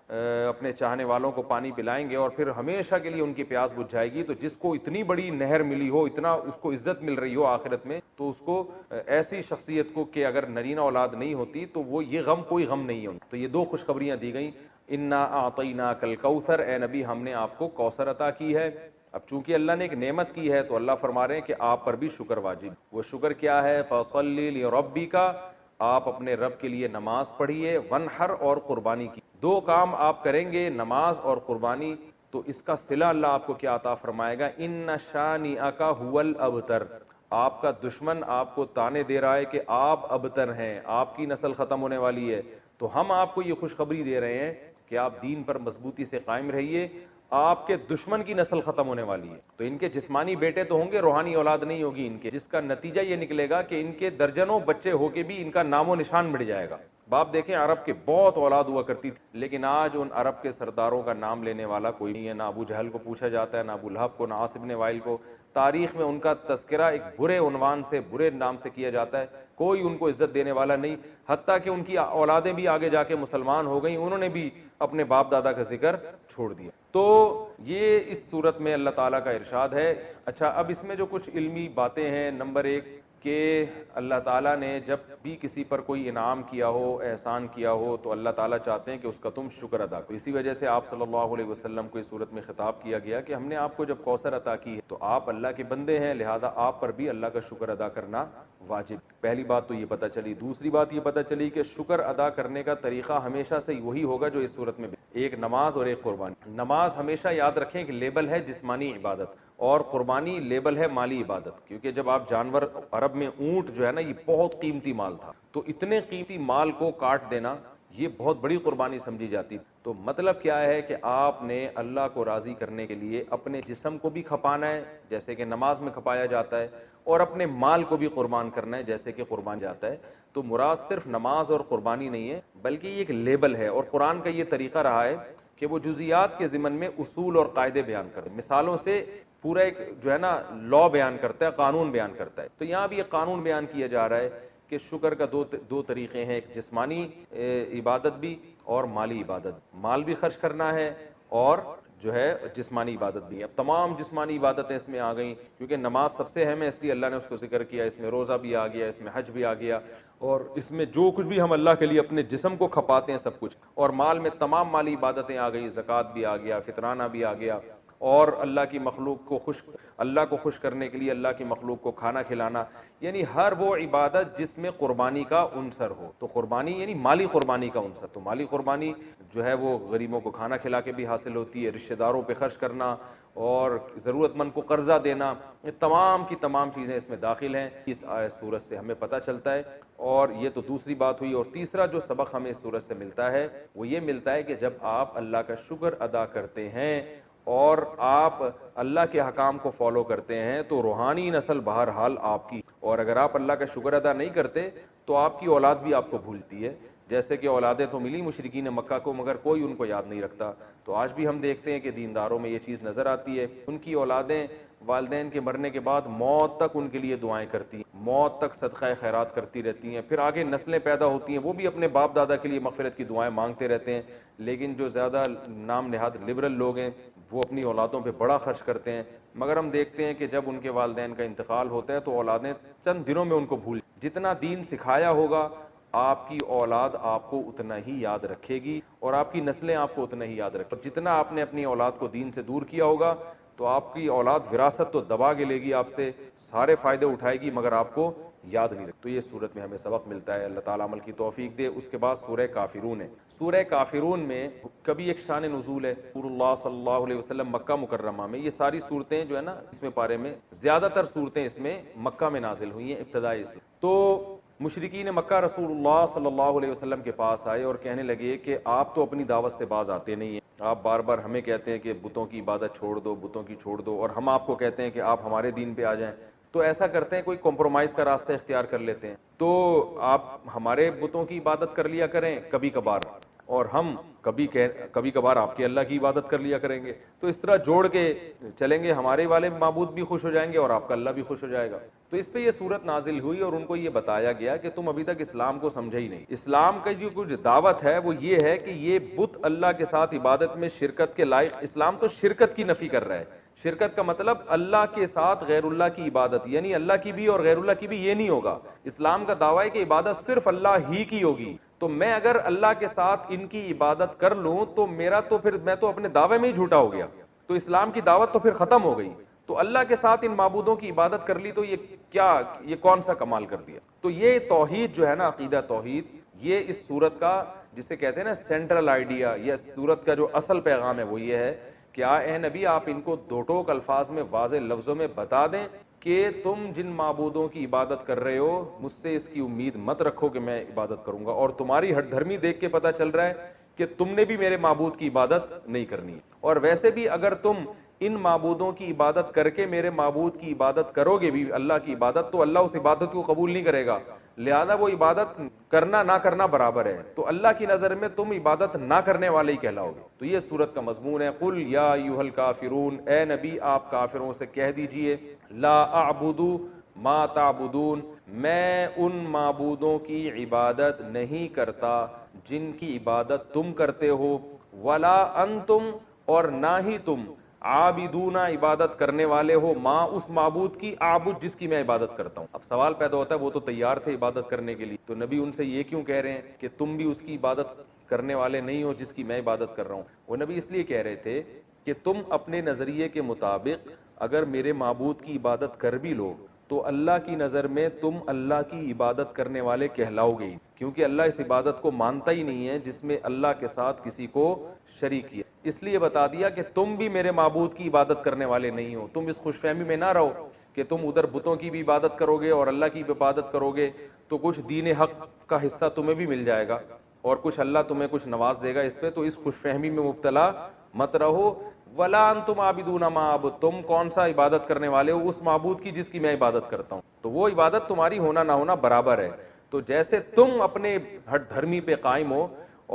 Speaker 1: اپنے چاہنے والوں کو پانی پلائیں گے اور پھر ہمیشہ کے لیے ان کی پیاس بجھ جائے گی. تو جس کو اتنی بڑی نہر ملی ہو، اتنا اس کو عزت مل رہی ہو آخرت میں، تو اس کو ایسی شخصیت کو کہ اگر نرینہ اولاد نہیں ہوتی تو وہ یہ غم کوئی غم نہیں ہوتا. تو یہ دو خوشخبریاں دی گئیں. انا اعطیناک الکوثر، اے نبی ہم نے آپ کو کوثر عطا کی ہے. اب چونکہ اللہ نے ایک نعمت کی ہے تو اللہ فرما رہے ہیں کہ آپ پر بھی شکر واجب. وہ شکر کیا ہے؟ فصلی لربک، آپ اپنے رب کے لیے نماز پڑھیے، ونحر اور قربانی کی. دو کام آپ کریں گے، نماز اور قربانی. تو اس کا صلہ اللہ آپ کو کیا عطا فرمائے گا؟ ان شانئک ھو الابتر، آپ کا دشمن آپ کو تانے دے رہا ہے کہ آپ ابتر ہیں، آپ کی نسل ختم ہونے والی ہے. تو ہم آپ کو یہ خوشخبری دے رہے ہیں کہ آپ دین پر مضبوطی سے قائم رہیے، آپ کے دشمن کی نسل ختم ہونے والی ہے. تو ان کے جسمانی بیٹے تو ہوں گے، روحانی اولاد نہیں ہوگی ان کے، جس کا نتیجہ یہ نکلے گا کہ ان کے درجنوں بچے ہو کے بھی ان کا نام و نشان مٹ جائے گا. باپ دیکھیں عرب کے بہت اولاد ہوا کرتی تھی، لیکن آج ان عرب کے سرداروں کا نام لینے والا کوئی نہیں ہے. نہ ابو جہل کو پوچھا جاتا ہے، نہ ابو لہب کو، نہ عاص بن وائل کو. تاریخ میں ان کا تذکرہ ایک برے عنوان سے، برے نام سے کیا جاتا ہے. کوئی ان کو عزت دینے والا نہیں. حتیٰ کہ ان کی اولادیں بھی آگے جا کے مسلمان ہو گئیں، انہوں نے بھی اپنے باپ دادا کا ذکر چھوڑ دیا. تو یہ اس صورت میں اللہ تعالیٰ کا ارشاد ہے. اچھا، اب اس میں جو کچھ علمی باتیں ہیں، نمبر ایک کہ اللہ تعالیٰ نے جب بھی کسی پر کوئی انعام کیا ہو، احسان کیا ہو، تو اللہ تعالیٰ چاہتے ہیں کہ اس کا تم شکر ادا کرو. اسی وجہ سے آپ صلی اللہ علیہ وسلم کو اس صورت میں خطاب کیا گیا کہ ہم نے آپ کو جب کوثر عطا کی ہے تو آپ اللہ کے بندے ہیں، لہذا آپ پر بھی اللہ کا شکر ادا کرنا واجب. پہلی بات تو یہ پتہ چلی. دوسری بات یہ پتہ چلی کہ شکر ادا کرنے کا طریقہ ہمیشہ سے وہی ہوگا جو اس صورت میں ایک نماز اور ایک قربانی. نماز ہمیشہ یاد رکھیں کہ لیبل ہے جسمانی عبادت، اور قربانی لیبل ہے مالی عبادت. کیونکہ جب آپ جانور، عرب میں اونٹ جو ہے نا یہ بہت قیمتی مال تھا، تو اتنے قیمتی مال کو کاٹ دینا یہ بہت بڑی قربانی سمجھی جاتی. تو مطلب کیا ہے کہ آپ نے اللہ کو راضی کرنے کے لیے اپنے جسم کو بھی کھپانا ہے جیسے کہ نماز میں کھپایا جاتا ہے، اور اپنے مال کو بھی قربان کرنا ہے جیسے کہ قربان جاتا ہے. تو مراد صرف نماز اور قربانی نہیں ہے بلکہ یہ ایک لیبل ہے. اور قرآن کا یہ طریقہ رہا ہے کہ وہ جزیات کے ضمن میں اصول اور قاعدے بیان کرتے ہیں، مثالوں سے پورا ایک جو ہے نا لا بیان کرتا ہے، قانون بیان کرتا ہے. تو یہاں بھی ایک قانون بیان کیا جا رہا ہے کہ شکر کا دو طریقے ہیں، ایک جسمانی عبادت بھی اور مالی عبادت. مال بھی خرچ کرنا ہے اور جو ہے جسمانی عبادت بھی. اب تمام جسمانی عبادتیں اس میں آ گئیں کیونکہ نماز سب سے اہم ہے، اس لیے اللہ نے اس کو ذکر کیا. اس میں روزہ بھی آ گیا، اس میں حج بھی آ گیا، اور اس میں جو کچھ بھی ہم اللہ کے لیے اپنے جسم کو کھپاتے ہیں سب کچھ. اور مال میں تمام مالی عبادتیں آ گئی، زکوٰۃ بھی آ گیا، فطرانہ بھی آ گیا، اور اللہ کی مخلوق کو اللہ کو خوش کرنے کے لیے اللہ کی مخلوق کو کھانا کھلانا، یعنی ہر وہ عبادت جس میں قربانی کا عنصر ہو. تو قربانی یعنی مالی قربانی کا عنصر. تو مالی قربانی جو ہے وہ غریبوں کو کھانا کھلا کے بھی حاصل ہوتی ہے، رشتہ داروں پہ خرچ کرنا اور ضرورت مند کو قرضہ دینا، یہ تمام کی تمام چیزیں اس میں داخل ہیں. اس آیت سورت سے ہمیں پتہ چلتا ہے. اور یہ تو دوسری بات ہوئی. اور تیسرا جو سبق ہمیں اس سورت سے ملتا ہے وہ یہ ملتا ہے کہ جب آپ اللہ کا شکر ادا کرتے ہیں اور آپ اللہ کے حکام کو فالو کرتے ہیں تو روحانی نسل بہرحال آپ کی. اور اگر آپ اللہ کا شکر ادا نہیں کرتے تو آپ کی اولاد بھی آپ کو بھولتی ہے. جیسے کہ اولادیں تو ملی مشرکین مکہ کو مگر کوئی ان کو یاد نہیں رکھتا. تو آج بھی ہم دیکھتے ہیں کہ دینداروں میں یہ چیز نظر آتی ہے، ان کی اولادیں والدین کے مرنے کے بعد موت تک ان کے لیے دعائیں کرتی ہیں، موت تک صدقہ خیرات کرتی رہتی ہیں. پھر آگے نسلیں پیدا ہوتی ہیں، وہ بھی اپنے باپ دادا کے لیے مغفرت کی دعائیں مانگتے رہتے ہیں. لیکن جو زیادہ نام نہاد لبرل لوگ ہیں وہ اپنی اولادوں پہ بڑا خرچ کرتے ہیں، مگر ہم دیکھتے ہیں کہ جب ان کے والدین کا انتقال ہوتا ہے تو اولادیں چند دنوں میں ان کو بھول. جتنا دین سکھایا ہوگا آپ کی اولاد آپ کو اتنا ہی یاد رکھے گی، اور آپ کی نسلیں آپ کو اتنا ہی یاد رکھیں. جتنا آپ نے اپنی اولاد کو دین سے دور کیا ہوگا تو آپ کی اولاد وراثت تو دبا کے لے گی، آپ سے سارے فائدے اٹھائے گی مگر آپ کو یاد نہیں رکھ. تو یہ صورت میں ہمیں سبق ملتا ہے. اللہ تعالیٰ عمل کی توفیق دے. اس کے بعد سورہ کافرون ہے. سورہ کافرون میں کبھی ایک شان نزول ہے. رسول اللہ صلی اللہ علیہ وسلم مکہ مکرمہ میں، یہ ساری صورتیں جو ہے نا اس میں پارے میں زیادہ تر صورتیں اس میں مکہ میں نازل ہوئی ہیں ابتدائی اسلام. تو مشرکین مکہ رسول اللہ صلی اللہ علیہ وسلم کے پاس آئے اور کہنے لگے کہ آپ تو اپنی دعوت سے باز آتے نہیں ہیں، آپ بار بار ہمیں کہتے ہیں کہ بتوں کی عبادت چھوڑ دو، بتوں کی چھوڑ دو، اور ہم آپ کو کہتے ہیں کہ آپ ہمارے دین پہ آ جائیں. تو ایسا کرتے ہیں، کوئی کمپرومائز کا راستہ اختیار کر لیتے ہیں. تو آپ ہمارے بتوں کی عبادت کر لیا کریں کبھی کبھار، اور ہم کبھی کبھار آپ کے اللہ کی عبادت کر لیا کریں گے. تو اس طرح جوڑ کے چلیں گے، ہمارے والے معبود بھی خوش ہو جائیں گے اور آپ کا اللہ بھی خوش ہو جائے گا. تو اس پہ یہ صورت نازل ہوئی اور ان کو یہ بتایا گیا کہ تم ابھی تک اسلام کو سمجھے ہی نہیں. اسلام کا جو کچھ دعوت ہے وہ یہ ہے کہ یہ بت اللہ کے ساتھ عبادت میں شرکت کے لائق. اسلام تو شرکت کی نفی کر رہا ہے. شرکت کا مطلب اللہ کے ساتھ غیر اللہ کی عبادت، یعنی اللہ کی بھی اور غیر اللہ کی بھی یہ نہیں ہوگا. اسلام کا دعویٰ ہے کہ عبادت صرف اللہ ہی کی ہوگی. تو میں اگر اللہ کے ساتھ ان کی عبادت کر لوں تو میرا تو پھر میں تو اپنے دعوے میں ہی جھوٹا ہو گیا. تو اسلام کی دعوت تو پھر ختم ہو گئی. تو اللہ کے ساتھ ان معبودوں کی عبادت کر لی تو یہ کون سا کمال کر دیا. تو یہ توحید جو ہے نا، عقیدہ توحید، یہ اس سورت کا جسے کہتے ہیں نا سینٹرل آئیڈیا، یہ سورت کا جو اصل پیغام ہے وہ یہ ہے کہ اے نبی آپ ان کو دو ٹوک الفاظ میں واضح لفظوں میں بتا دیں کہ تم جن معبودوں کی عبادت کر رہے ہو مجھ سے اس کی امید مت رکھو کہ میں عبادت کروں گا. اور تمہاری ہٹ دھرمی دیکھ کے پتہ چل رہا ہے کہ تم نے بھی میرے معبود کی عبادت نہیں کرنی. اور ویسے بھی اگر تم ان معبودوں کی عبادت کر کے میرے معبود کی عبادت کرو گے بھی، اللہ کی عبادت، تو اللہ اس عبادت کو قبول نہیں کرے گا. لہذا وہ عبادت کرنا نہ کرنا برابر ہے. تو اللہ کی نظر میں تم عبادت نہ کرنے والے ہی کہلاؤ گے. تو یہ سورت کا مضمون ہے. قل یا ایھا الکافرون، اے نبی آپ کافروں سے کہہ دیجئے، لا اعبد ما تعبدون، میں ان معبودوں کی عبادت نہیں کرتا جن کی عبادت تم کرتے ہو، ولا انتم، اور نہ ہی تم، عابدون عبادت کرنے والے ہو، ماں اس معبود کی، عابد جس کی میں عبادت کرتا ہوں. اب سوال پیدا ہوتا ہے وہ تو تیار تھے عبادت کرنے کے لیے، تو نبی ان سے یہ کیوں کہہ رہے ہیں کہ تم بھی اس کی عبادت کرنے والے نہیں ہو جس کی میں عبادت کر رہا ہوں. وہ نبی اس لیے کہہ رہے تھے کہ تم اپنے نظریے کے مطابق اگر میرے معبود کی عبادت کر بھی لو تو اللہ کی نظر میں تم اللہ کی عبادت کرنے والے کہلاؤ گے، کیونکہ اللہ اس عبادت کو مانتا ہی نہیں ہے جس میں اللہ کے ساتھ کسی کو شریک کیا. اس لیے بتا دیا کہ تم بھی میرے معبود کی عبادت کرنے والے نہیں ہو. تم اس خوش فہمی میں نہ رہو کہ تم ادھر بتوں کی بھی عبادت کرو گے اور اللہ کی بھی عبادت کرو گے تو کچھ دین حق کا حصہ تمہیں بھی مل جائے گا اور کچھ اللہ تمہیں کچھ نواز دے گا اس پہ. تو اس خوش فہمی میں مبتلا مت رہو. ولا انتم عابدون ما اعبد، تم کون سا عبادت کرنے والے ہو؟ اس معبود کی جس کی میں عبادت کرتا ہوں. تو وہ عبادت تمہاری ہونا نہ ہونا برابر ہے. تو جیسے تم اپنے ہٹ دھرمی پہ قائم ہو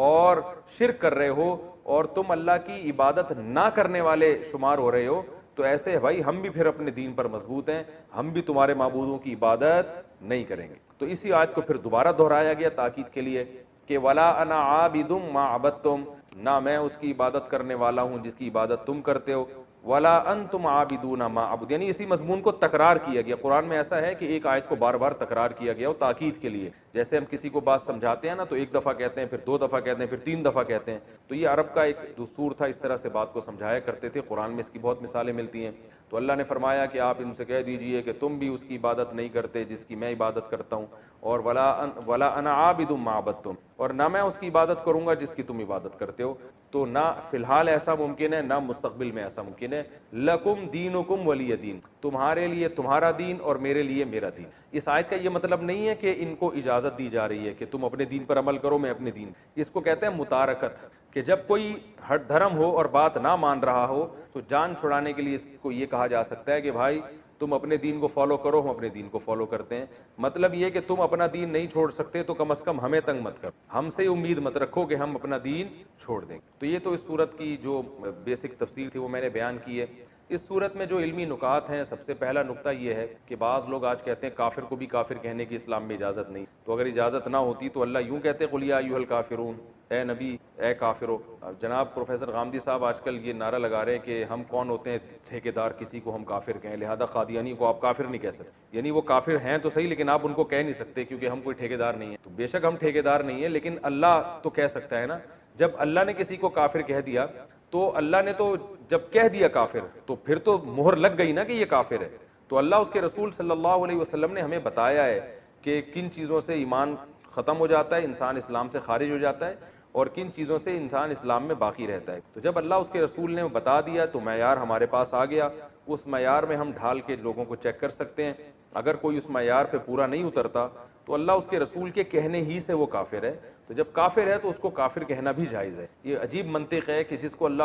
Speaker 1: اور شرک کر رہے ہو اور تم اللہ کی عبادت نہ کرنے والے شمار ہو رہے ہو، تو ایسے بھائی ہم بھی پھر اپنے دین پر مضبوط ہیں، ہم بھی تمہارے معبودوں کی عبادت نہیں کریں گے. تو اسی آیت کو پھر دوبارہ دہرایا گیا تاکید کے لیے کہ ولا انا عابد ما عبدتم، نہ میں اس کی عبادت کرنے والا ہوں جس کی عبادت تم کرتے ہو، ولا انتم عابدون ما اعبد. یعنی اسی مضمون کو تکرار کیا گیا. قرآن میں ایسا ہے کہ ایک آیت کو بار بار تکرار کیا گیا ہو تاکید کے لیے. جیسے ہم کسی کو بات سمجھاتے ہیں نا تو ایک دفعہ کہتے ہیں، پھر دو دفعہ کہتے ہیں، پھر تین دفعہ کہتے ہیں. تو یہ عرب کا ایک دستور تھا، اس طرح سے بات کو سمجھایا کرتے تھے. قرآن میں اس کی بہت مثالیں ملتی ہیں. تو اللہ نے فرمایا کہ آپ ان سے کہہ دیجئے کہ تم بھی اس کی عبادت نہیں کرتے جس کی میں عبادت کرتا ہوں، اور ولا انا عابد ما عبدتم، اور نہ میں اس کی عبادت کروں گا جس کی تم عبادت کرتے ہو. تو نہ فی الحال ایسا ممکن ہے، نہ مستقبل میں ایسا ممکن ہے. لکم دینکم ولی دین، تمہارے لیے تمہارا دین اور میرے لیے میرا دین. اس آیت کا یہ مطلب نہیں ہے کہ ان کو اجازت دی جا رہی ہے کہ تم اپنے دین پر عمل کرو میں اپنے دین. اس کو کہتے ہیں متارکت، کہ جب کوئی ہٹ دھرم ہو اور بات نہ مان رہا ہو تو جان چھڑانے کے لیے اس کو یہ کہا جا سکتا ہے کہ بھائی تم اپنے دین کو فالو کرو، ہم اپنے دین کو فالو کرتے ہیں. مطلب یہ کہ تم اپنا دین نہیں چھوڑ سکتے تو کم از کم ہمیں تنگ مت کرو، ہم سے امید مت رکھو کہ ہم اپنا دین چھوڑ دیں. تو یہ تو اس صورت کی جو بیسک تفصیل تھی وہ میں نے بیان کی ہے. اس صورت میں جو علمی نکات ہیں، سب سے پہلا نقطہ یہ ہے کہ بعض لوگ آج کہتے ہیں کافر کو بھی کافر کہنے کی اسلام میں اجازت نہیں. تو اگر اجازت نہ ہوتی تو اللہ یوں کہتے قل یا ایھا الکافرون، اے نبی اے کافرو. جناب پروفیسر غامدی صاحب آج کل یہ نعرہ لگا رہے ہیں کہ ہم کون ہوتے ہیں ٹھیکیدار کسی کو ہم کافر کہیں، لہذا قادیانی کو آپ کافر نہیں کہہ سکتے. یعنی وہ کافر ہیں تو صحیح لیکن آپ ان کو کہہ نہیں سکتے کیونکہ ہم کوئی ٹھیکیدار نہیں ہیں. تو بے شک ہم ٹھیکیدار نہیں ہیں لیکن اللہ تو کہہ سکتا ہے نا. جب اللہ نے کسی کو کافر کہہ دیا تو اللہ نے تو جب کہہ دیا کافر تو پھر تو مہر لگ گئی نا کہ یہ کافر ہے. تو اللہ اس کے رسول صلی اللہ علیہ وسلم نے ہمیں بتایا ہے کہ کن چیزوں سے ایمان ختم ہو جاتا ہے، انسان اسلام سے خارج ہو جاتا ہے، اور کن چیزوں سے انسان اسلام میں باقی رہتا ہے. تو جب اللہ اس کے رسول نے بتا دیا تو معیار ہمارے پاس آ گیا. اس معیار میں ہم ڈھال کے لوگوں کو چیک کر سکتے ہیں. اگر کوئی اس معیار پہ پورا نہیں اترتا تو اللہ اس کے رسول کے کہنے ہی سے وہ کافر ہے. تو جب کافر ہے تو اس کو کافر کہنا بھی جائز ہے. یہ عجیب منطق ہے کہ جس کو اللہ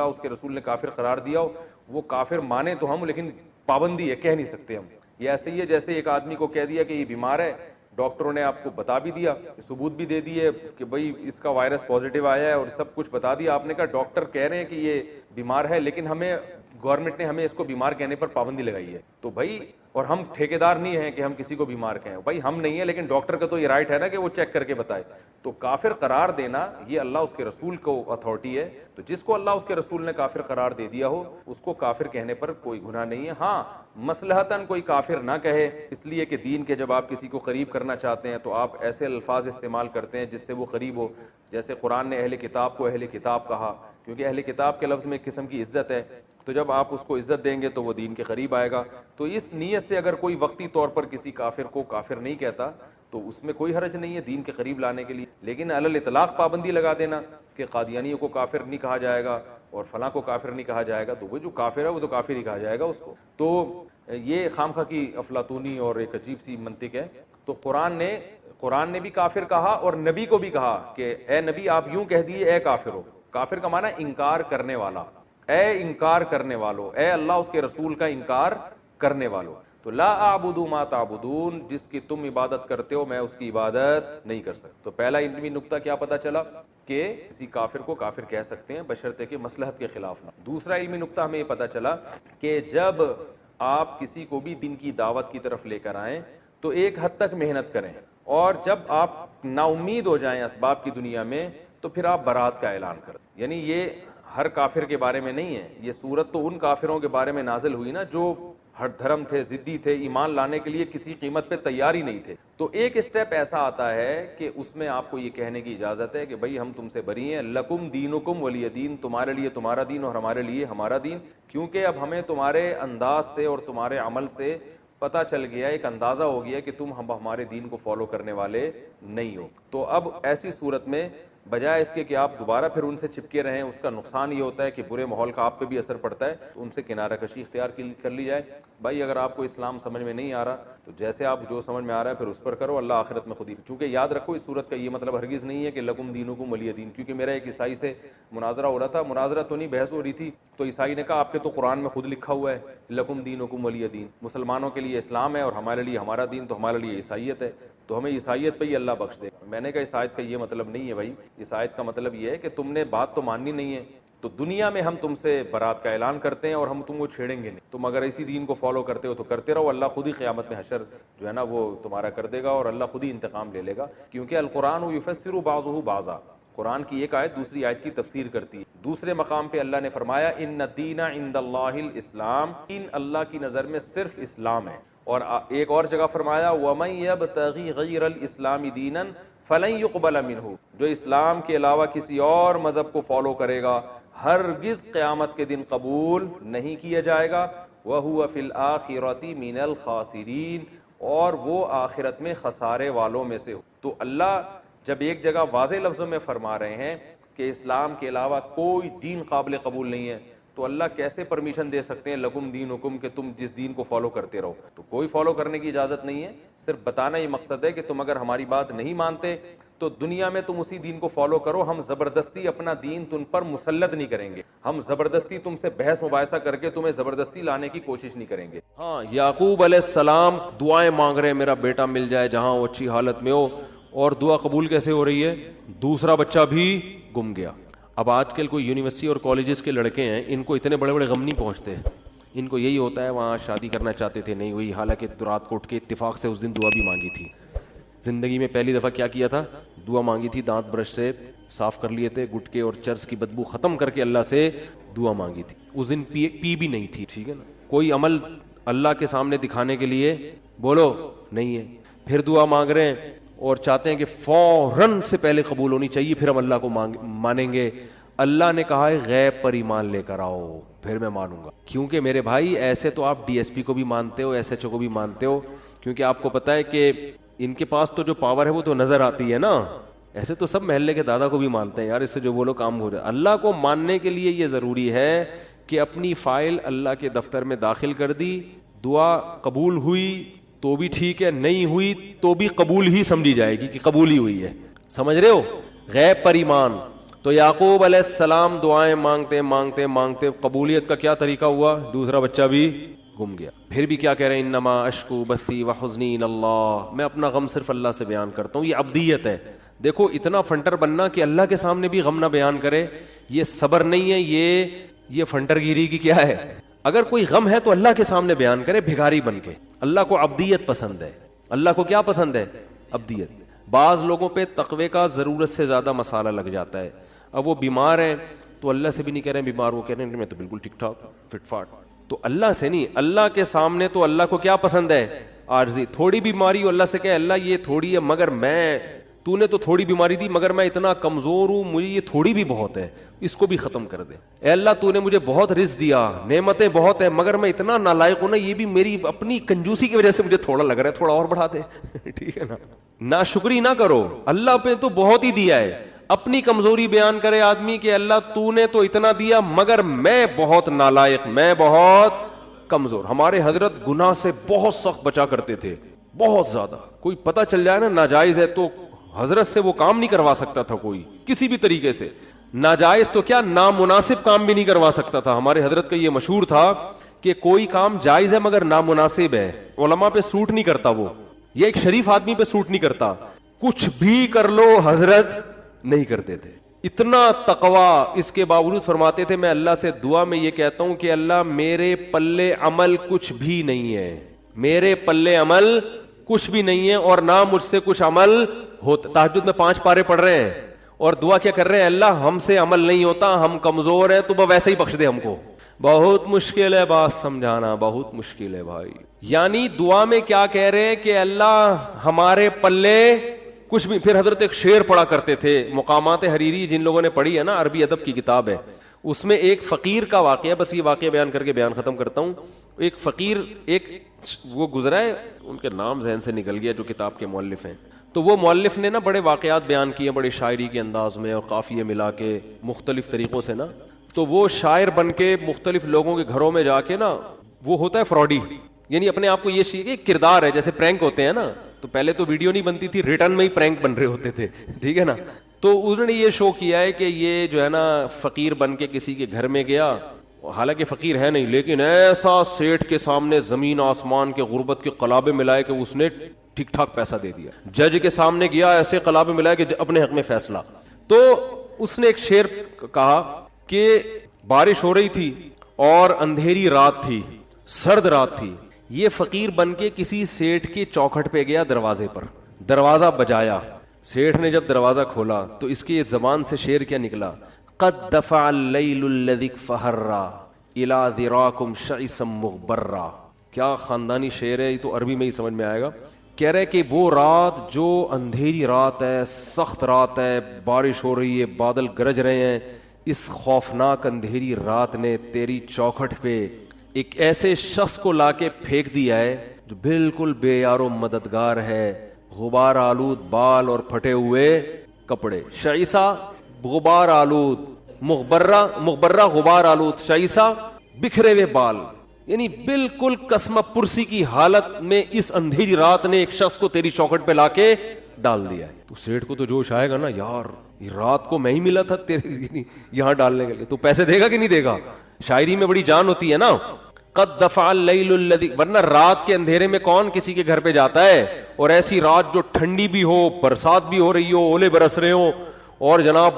Speaker 1: اس کے رسول نے کافر قرار دیا ہو وہ کافر مانے تو ہم, لیکن پابندی ہے, کہہ نہیں سکتے ہم. یہ ایسے ہی ہے جیسے ایک آدمی کو کہہ دیا کہ یہ بیمار ہے, ڈاکٹروں نے آپ کو بتا بھی دیا, ثبوت بھی دے دیے کہ بھئی اس کا وائرس پازیٹیو آیا ہے اور سب کچھ بتا دیا, آپ نے کہا ڈاکٹر کہہ رہے ہیں کہ یہ بیمار ہے لیکن ہمیں گورنمنٹ نے ہمیں اس کو بیمار کہنے پر پابندی لگائی ہے. تو بھائی, اور ہم ٹھیکیدار نہیں ہیں کہ ہم کسی کو بیمار کہیں, بھائی ہم نہیں ہیں, لیکن ڈاکٹر کا تو یہ رائٹ ہے نا کہ وہ چیک کر کے بتائے. تو کافر قرار دینا یہ اللہ اس کے رسول کو اتھارٹی ہے. تو جس کو اللہ اس کے رسول نے کافر قرار دے دیا ہو اس کو کافر کہنے پر کوئی گناہ نہیں ہے. ہاں مصلحتاً کوئی کافر نہ کہے, اس لیے کہ دین کے جب آپ کسی کو قریب کرنا چاہتے ہیں تو آپ ایسے الفاظ استعمال کرتے ہیں جس سے وہ قریب ہو. جیسے قرآن نے اہل کتاب کو اہل کتاب کہا, کیونکہ اہل کتاب کے لفظ میں ایک قسم کی عزت ہے. تو جب آپ اس کو عزت دیں گے تو وہ دین کے قریب آئے گا. تو اس نیت سے اگر کوئی وقتی طور پر کسی کافر کو کافر نہیں کہتا تو اس میں کوئی حرج نہیں ہے دین کے قریب لانے کے لیے. لیکن علی الاطلاق پابندی لگا دینا کہ قادیانیوں کو کافر نہیں کہا جائے گا اور فلاں کو کافر نہیں کہا جائے گا, تو وہ جو کافر ہے وہ تو کافر ہی کہا جائے گا اس کو. تو یہ خامخواہ کی افلاطونی اور ایک عجیب سی منطق ہے. تو قرآن نے بھی کافر کہا اور نبی کو بھی کہا کہ اے نبی آپ یوں کہہ دیے اے کافر ہو. کافر کا معنی انکار کرنے والا, اے انکار کرنے والو, اے اللہ اس کے رسول کا انکار کرنے والو. تو لا اعبد ما تعبدون, جس کی تم عبادت کرتے ہو میں اس کی عبادت نہیں کر سکتا. تو پہلا علمی نقطہ کیا پتا چلا کہ کسی کافر کو کافر کہہ سکتے ہیں بشرطے کہ مصلحت کے خلاف نہ. دوسرا علمی نقطہ ہمیں یہ پتا چلا کہ جب آپ کسی کو بھی دین کی دعوت کی طرف لے کر آئیں تو ایک حد تک محنت کریں, اور جب آپ نا امید ہو جائیں اسباب کی دنیا میں تو پھر آپ برات کا اعلان کریں. یعنی یہ ہر کافر کے بارے میں نہیں ہے, یہ صورت تو ان کافروں کے بارے میں نازل ہوئی نا جو ہر دھرم تھے, ضدی تھے, ایمان لانے کے لیے کسی قیمت پہ تیار ہی نہیں تھے. تو ایک اسٹیپ ایسا آتا ہے کہ اس میں آپ کو یہ کہنے کی اجازت ہے کہ بھئی ہم تم سے بری ہیں, لکم دینکم ولی دین, تمہارے لیے تمہارا دین اور ہمارے لیے ہمارا دین. کیونکہ اب ہمیں تمہارے انداز سے اور تمہارے عمل سے پتہ چل گیا, ایک اندازہ ہو گیا کہ تم ہمارے دین کو فالو کرنے والے نہیں ہو. تو اب ایسی صورت میں بجائے اس کے کہ آپ دوبارہ پھر ان سے چپکے رہیں, اس کا نقصان یہ ہوتا ہے کہ برے ماحول کا آپ پہ بھی اثر پڑتا ہے, تو ان سے کنارہ کشی اختیار کر لی جائے. بھائی اگر آپ کو اسلام سمجھ میں نہیں آ رہا تو جیسے آپ جو سمجھ میں آ رہا ہے پھر اس پر کرو, اللہ آخرت میں خود ہی. چونکہ یاد رکھو اس صورت کا یہ مطلب ہرگز نہیں ہے کہ لکم دینکم ولی دین. کیونکہ میرا ایک عیسائی سے مناظرہ ہو رہا تھا, مناظرہ تو نہیں بحث ہو رہی تھی, تو عیسائی نے کہا آپ کے تو قرآن میں خود لکھا ہوا ہے لکم دینکم ولی دین, مسلمانوں کے لیے اسلام ہے اور ہمارے لیے ہمارا دین, تو ہمارے لیے عیسائیت ہے, تو ہمیں عیسائیت پہ ہی اللہ بخش دے. میں نے کہا اس آیت کا یہ مطلب نہیں ہے بھائی, اس آیت کا مطلب یہ ہے کہ تم نے بات تو ماننی نہیں ہے, تو دنیا میں ہم تم سے برات کا اعلان کرتے ہیں اور ہم تم کو چھیڑیں گے نہیں. تم اگر اسی دین کو فالو کرتے ہو تو کرتے رہو, اللہ خود ہی قیامت میں حشر جو ہے نا وہ تمہارا کر دے گا اور اللہ خود ہی انتقام لے لے گا. کیونکہ القرآن یفسر بعضہ بعضا, قرآن کی ایک آیت دوسری آیت کی تفسیر کرتی ہے. دوسرے مقام پہ اللہ نے فرمایا ان الدین عند اللہ الاسلام, دین اللہ کی نظر میں صرف اسلام ہے. اور ایک اور جگہ فرمایا ومن یبتغی غیر الاسلام دینا فلن یقبل منہ, جو اسلام کے علاوہ کسی اور مذہب کو فالو کرے گا ہرگز قیامت کے دن قبول نہیں کیا جائے گا. وَهُوَ فِي الْآخِرَةِ مِنَ الْخَاسِرِينَ, اور وہ آخرت میں خسارے والوں میں سے ہو. تو اللہ جب ایک جگہ واضح لفظوں میں فرما رہے ہیں کہ اسلام کے علاوہ کوئی دین قابل قبول نہیں ہے, تو اللہ کیسے پرمیشن دے سکتے ہیں لکم دینکم کہ تم جس دین کو فالو کرتے رہو. تو کوئی فالو کرنے کی اجازت نہیں ہے, صرف بتانا ہی مقصد ہے کہ تم اگر ہماری بات نہیں مانتے تو دنیا میں تم اسی دین کو فالو کرو, ہم زبردستی اپنا دین تم پر مسلط نہیں کریں گے, ہم زبردستی تم سے بحث مباحثہ کر کے تمہیں زبردستی لانے کی کوشش نہیں کریں گے. ہاں یعقوب علیہ السلام دعائیں مانگ رہے ہیں میرا بیٹا مل جائے جہاں وہ اچھی حالت میں ہو, اور دعا قبول کیسے ہو رہی ہے, دوسرا بچہ بھی گم گیا. اب آج کل کوئی یونیورسٹی اور کالجز کے لڑکے ہیں, ان کو اتنے بڑے بڑے غم نہیں پہنچتے, ان کو یہی ہوتا ہے وہاں شادی کرنا چاہتے تھے نہیں ہوئی, حالانکہ رات کو اٹھ کے اتفاق سے اس دن دعا بھی مانگی تھی. زندگی میں پہلی دفعہ کیا کیا تھا, دعا مانگی تھی, دانت برش سے صاف کر لیے تھے, گٹکے اور چرس کی بدبو ختم کر کے اللہ سے دعا مانگی تھی. اس دن پی بھی نہیں تھی, ٹھیک ہے نا, کوئی عمل اللہ کے سامنے دکھانے کے لیے بولو نہیں ہے. پھر دعا مانگ رہے ہیں اور چاہتے ہیں کہ فوراً سے پہلے قبول ہونی چاہیے, پھر ہم اللہ کو مانیں گے. اللہ نے کہا ہے غیب پر ایمان لے کر آؤ پھر میں مانوں گا. کیونکہ میرے بھائی ایسے تو آپ ڈی ایس پی کو بھی مانتے ہو, ایس ایچ او کو بھی مانتے ہو, کیونکہ آپ کو پتہ ہے کہ ان کے پاس تو جو پاور ہے وہ تو نظر آتی ہے نا. ایسے تو سب محلے کے دادا کو بھی مانتے ہیں, یار اس سے جو بولو کام ہو رہا ہے. اللہ کو ماننے کے لیے یہ ضروری ہے کہ اپنی فائل اللہ کے دفتر میں داخل کر دی, دعا قبول ہوئی,
Speaker 2: تو بھی ٹھیک ہے, نہیں ہوئی تو بھی قبول ہی سمجھی جائے گی کہ قبول ہی ہوئی ہے. سمجھ رہے ہو, غیب پر ایمان. تو یعقوب علیہ السلام دعائیں مانگتے مانگتے مانگتے قبولیت کا کیا طریقہ ہوا, دوسرا بچہ بھی گم گیا. پھر بھی کیا کہہ رہے ہیں, انما اشکو بثی وحزنی الی اللہ, میں اپنا غم صرف اللہ سے بیان کرتا ہوں. یہ عبدیت ہے. دیکھو اتنا فنٹر بننا کہ اللہ کے سامنے بھی غم نہ بیان کرے, یہ صبر نہیں ہے, یہ فنٹر گیری کی کیا ہے. اگر کوئی غم ہے تو اللہ کے سامنے بیان کرے بھکاری بن کے. اللہ کو عبدیت پسند ہے. اللہ کو کیا پسند ہے, عبدیت. بعض لوگوں پہ تقوی کا ضرورت سے زیادہ مسالہ لگ جاتا ہے. اب وہ بیمار ہیں تو اللہ سے بھی نہیں کہہ رہے ہیں بیمار, وہ کہہ رہے ہیں میں تو بالکل ٹھیک ٹھاک فٹ فاٹ. تو اللہ سے نہیں, اللہ کے سامنے تو اللہ کو کیا پسند ہے, عارضی. تھوڑی بیماری ہو اللہ سے کہے اللہ یہ تھوڑی ہے مگر تو نے تو تھوڑی بیماری دی مگر میں اتنا کمزور ہوں, مجھے یہ تھوڑی بھی بہت ہے, اس کو بھی ختم کر دے. اے اللہ تو نے مجھے بہت رزق دیا, نعمتیں بہت ہیں, مگر میں اتنا نالائق ہوں نا, یہ بھی میری اپنی کنجوسی کی وجہ سے مجھے تھوڑا لگ رہا ہے, تھوڑا اور بڑھا دے. ٹھیک ہے نا, ناشکری نہ کرو, اللہ پہ تو بہت ہی دیا ہے. اپنی کمزوری بیان کرے آدمی کہ اللہ تو نے تو اتنا دیا مگر میں بہت نالائق, میں بہت کمزور. ہمارے حضرت گناہ سے بہت سخت بچا کرتے تھے, بہت زیادہ. کوئی پتہ چل جائے نا ناجائز ہے تو حضرت سے وہ کام نہیں کروا سکتا تھا کوئی کسی بھی طریقے سے. ناجائز تو کیا نامناسب کام بھی نہیں کروا سکتا تھا. ہمارے حضرت کا یہ مشہور تھا کہ کوئی کام جائز ہے مگر نامناسب ہے, علماء پہ سوٹ نہیں کرتا, وہ یہ ایک شریف آدمی پہ سوٹ نہیں کرتا, کچھ بھی کر لو حضرت نہیں کرتے تھے. اتنا تقوی. اس کے باوجود فرماتے تھے میں اللہ سے دعا میں یہ کہتا ہوں کہ اللہ میرے پلے عمل کچھ بھی نہیں ہے, میرے پلے عمل کچھ بھی نہیں ہے اور نہ مجھ سے کچھ عمل ہوتا. تہجد میں 5 پارے پڑھ رہے ہیں اور دعا کیا کر رہے ہیں, اللہ ہم سے عمل نہیں ہوتا, ہم کمزور ہیں, تو ویسے ہی بخش دے ہم کو. بہت مشکل ہے بات سمجھانا, بہت مشکل ہے بھائی. یعنی دعا میں کیا کہہ رہے ہیں کہ اللہ ہمارے پلے کچھ بھی. پھر حضرت ایک شعر پڑھا کرتے تھے, مقامات حریری جن لوگوں نے پڑھی ہے نا, عربی ادب کی کتاب ہے, اس میں ایک فقیر کا واقعہ, بس یہ واقعہ بیان کر کے بیان ختم کرتا ہوں. ایک فقیر, ایک وہ گزرا ہے, ان کے نام ذہن سے نکل گیا جو کتاب کے مؤلف ہیں. تو وہ مؤلف نے نا بڑے واقعات بیان کیے, بڑے شاعری کے انداز میں اور قافیے ملا کے مختلف طریقوں سے نا. تو وہ شاعر بن کے مختلف لوگوں کے گھروں میں جا کے نا, وہ ہوتا ہے فراڈی, یعنی اپنے آپ کو یہ کردار ہے, جیسے پرینک ہوتے ہیں نا, تو پہلے تو ویڈیو نہیں بنتی تھی, ریٹرن میں ہی پرینک بن رہے ہوتے تھے. ٹھیک ہے نا. تو انہوں نے یہ شو کیا ہے کہ یہ جو ہے نا فقیر بن کے کسی کے گھر میں گیا, حالانکہ فقیر ہے نہیں, لیکن ایسا سیٹھ کے سامنے زمین آسمان کے غربت کے قلابے ملائے کہ اس نے ٹھیک ٹھاک پیسہ دے دیا. جج کے سامنے گیا, ایسے قلابے ملائے کہ اپنے حق میں فیصلہ. تو اس نے ایک شعر کہا کہ بارش ہو رہی تھی اور اندھیری رات تھی, سرد رات تھی. یہ فقیر بن کے کسی سیٹھ کے چوکھٹ پہ گیا, دروازے پر دروازہ بجایا. سیٹھ نے جب دروازہ کھولا تو اس کی زبان سے شعر کیا نکلا, قد دفع اللیل الذی فہرا الی ذراکم شعثا مغبرا. کیا خاندانی شعر ہے, یہ تو عربی میں ہی سمجھ میں آئے گا. کہہ رہے کہ وہ رات جو اندھیری رات ہے, سخت رات ہے, بارش ہو رہی ہے, بادل گرج رہے ہیں, اس خوفناک اندھیری رات نے تیری چوکھٹ پہ ایک ایسے شخص کو لا کے پھینک دیا ہے جو بالکل بے یار و مددگار ہے, غبار آلود بال اور پھٹے ہوئے کپڑے. شعیسا غبار آلود, مغبرہ غبار آلود, شعیسا بکھرے ہوئے بال, یعنی بالکل قسم پرسی کی حالت میں اس اندھیری رات نے ایک شخص کو تیری چوکھٹ پہ لا کے ڈال دیا ہے. تو سیٹھ کو تو جوش آئے گا نا, یار یہ رات کو میں ہی ملا تھا تیرے یہاں ڈالنے کے لیے, تو پیسے دے گا کہ نہیں دے گا. شاعری میں بڑی جان ہوتی ہے نا. قد دفع اللیل الذی, ورنہ رات کے اندھیرے میں کون کسی کے گھر پہ جاتا ہے, اور ایسی رات جو ٹھنڈی بھی ہو, برسات بھی ہو رہی ہو, اولے برس رہے ہوں اور جناب